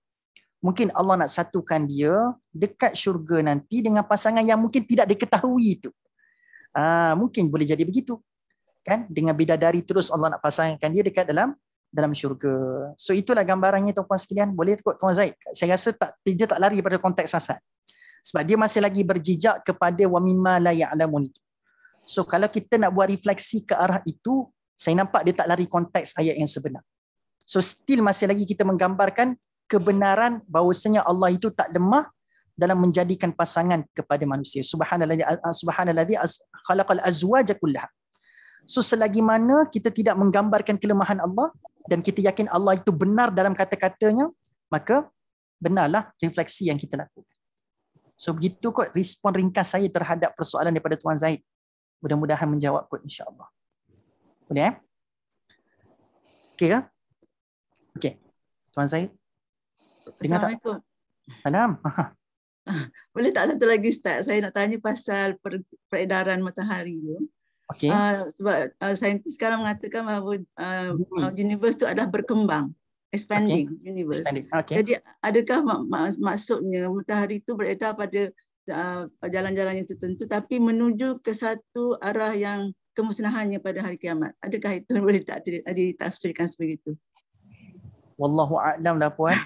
Speaker 1: Mungkin Allah nak satukan dia dekat syurga nanti dengan pasangan yang mungkin tidak diketahui itu. Mungkin boleh jadi begitu. Kan? Dengan bidadari terus Allah nak pasangkan dia dekat dalam syurga. So itulah gambarannya tuan-puan sekalian. Boleh kot Tuan Zaid? Saya rasa dia tak lari pada konteks asal. Sebab dia masih lagi berjejak kepada wa mimma la ya'lamun itu. So kalau kita nak buat refleksi ke arah itu, Saya nampak dia tak lari konteks ayat yang sebenar. So still masih lagi kita menggambarkan kebenaran bahawasanya Allah itu tak lemah dalam menjadikan pasangan kepada manusia. Subhanalladzi khalaqal azwaja kullaha. So selagi mana kita tidak menggambarkan kelemahan Allah dan kita yakin Allah itu benar dalam kata-katanya, maka benarlah refleksi yang kita lakukan. So begitu kot respon ringkas saya terhadap persoalan daripada Tuan Zaid. Mudah-mudahan menjawab kot insya-Allah. Boleh Okey ke? Okey. Tuan Zaid.
Speaker 3: Assalamualaikum.
Speaker 1: Salam.
Speaker 3: Boleh tak satu lagi Ustaz? Saya nak tanya pasal peredaran matahari tu.
Speaker 1: Okey.
Speaker 3: Sebab saintis sekarang mengatakan bahawa universe tu adalah berkembang, expanding universe.
Speaker 1: Okay.
Speaker 3: Jadi adakah maksudnya matahari itu beredar pada jalan-jalan yang tertentu tapi menuju ke satu arah yang kemusnahannya pada hari kiamat? Adakah itu boleh tak ditafsirkan sebegitu?
Speaker 1: Wallahu a'lam lah puan.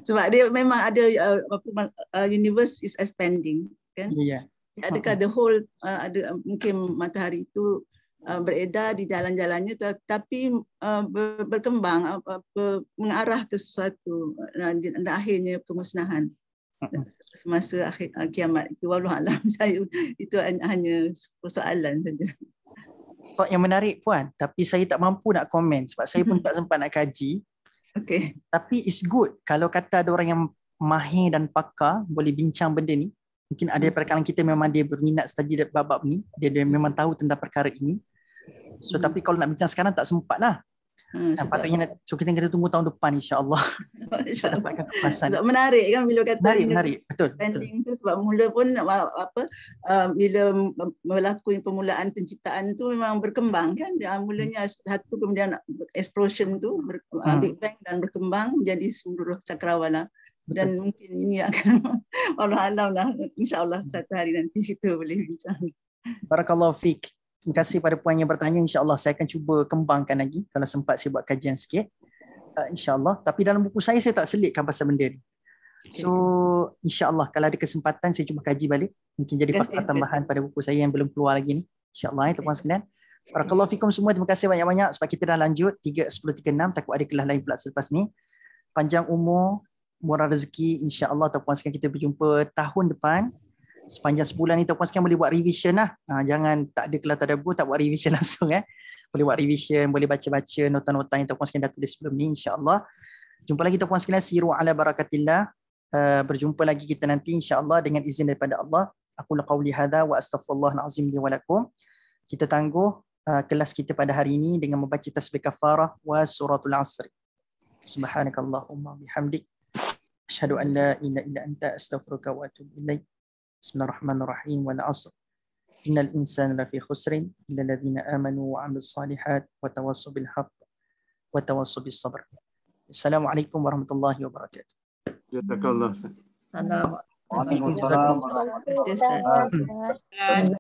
Speaker 3: Sebab dia memang ada universe is expanding kan?
Speaker 1: Ya.
Speaker 3: Adakah the whole ada mungkin matahari itu beredar di jalan-jalannya tapi berkembang mengarah ke sesuatu dan akhirnya kemusnahan semasa akhir kiamat itu. Wallahu alam. Saya itu hanya persoalan saja.
Speaker 1: Yang menarik puan, tapi saya tak mampu nak komen sebab saya pun tak sempat nak kaji.
Speaker 3: Okay.
Speaker 1: Tapi it's good kalau kata ada orang yang mahir dan pakar boleh bincang benda ni. Mungkin ada daripada kalangan kita memang dia berminat study bab-bab ni, dia memang tahu tentang perkara ini. So tapi kalau nak bincang sekarang tak sempat lah. Patutnya so kita kena tunggu tahun depan insya-Allah.
Speaker 3: Insya-Allah. Sebab menarik kan bila kata
Speaker 1: menarik. Betul.
Speaker 3: Spending tu sebab mula pun bila melakukan permulaan penciptaan tu memang berkembang kan. Mulanya satu kemudian explosion tu Big Bang dan berkembang menjadi seluruh cakrawala. Dan mungkin ini akan Allah alam lah, insya-Allah satu hari nanti kita boleh bincang.
Speaker 1: Barakallahu fiik. Terima kasih pada puan yang bertanya. InsyaAllah saya akan cuba kembangkan lagi. Kalau sempat saya buat kajian sikit. InsyaAllah. Tapi dalam buku saya tak selitkan pasal benda ni. So insyaAllah kalau ada kesempatan saya cuba kaji balik. Mungkin jadi fakta tambahan pada buku saya yang belum keluar lagi ni. InsyaAllah tuan-tuan sekalian. Barakallahu fikum semua. Terima kasih banyak-banyak sebab kita dah lanjut 3.10.36. Takut ada kelas lain pula selepas ni. Panjang umur, murah rezeki, insya-Allah tuan-tuan sekalian kita berjumpa tahun depan. Sepanjang sebulan ni tuan-tuan sekalian boleh buat revision lah. Jangan tak ada kelas tadabbur tak buat revision langsung Boleh buat revision, boleh baca-baca nota-nota yang tuan-tuan sekalian dah tulis sebelum ni insya-Allah. Jumpa lagi tuan-tuan sekalian, siru ala barakatillah. Berjumpa lagi kita nanti insya-Allah dengan izin daripada Allah. Aku qauli hadza wa astaghfirullahal azim li wa lakum. Kita tangguh kelas kita pada hari ini dengan membaca tasbih kafarah wa suratul asr. Subhanakallahumma bihamdik asyhadu an la ilaha illa anta astaghfiruka wa atubu ilaik. Bismillahirrahmanirrahim. Wal 'ashr. Innal insana lafi khusrin illa alladhina amanu wa 'amilus salihat wa tawassaw bil haqq wa tawassaw bis sabr. Assalamualaikum warahmatullahi wabarakatuh.
Speaker 3: Jazakallah.
Speaker 4: Assalamualaikum.
Speaker 3: Waalaikumsalam.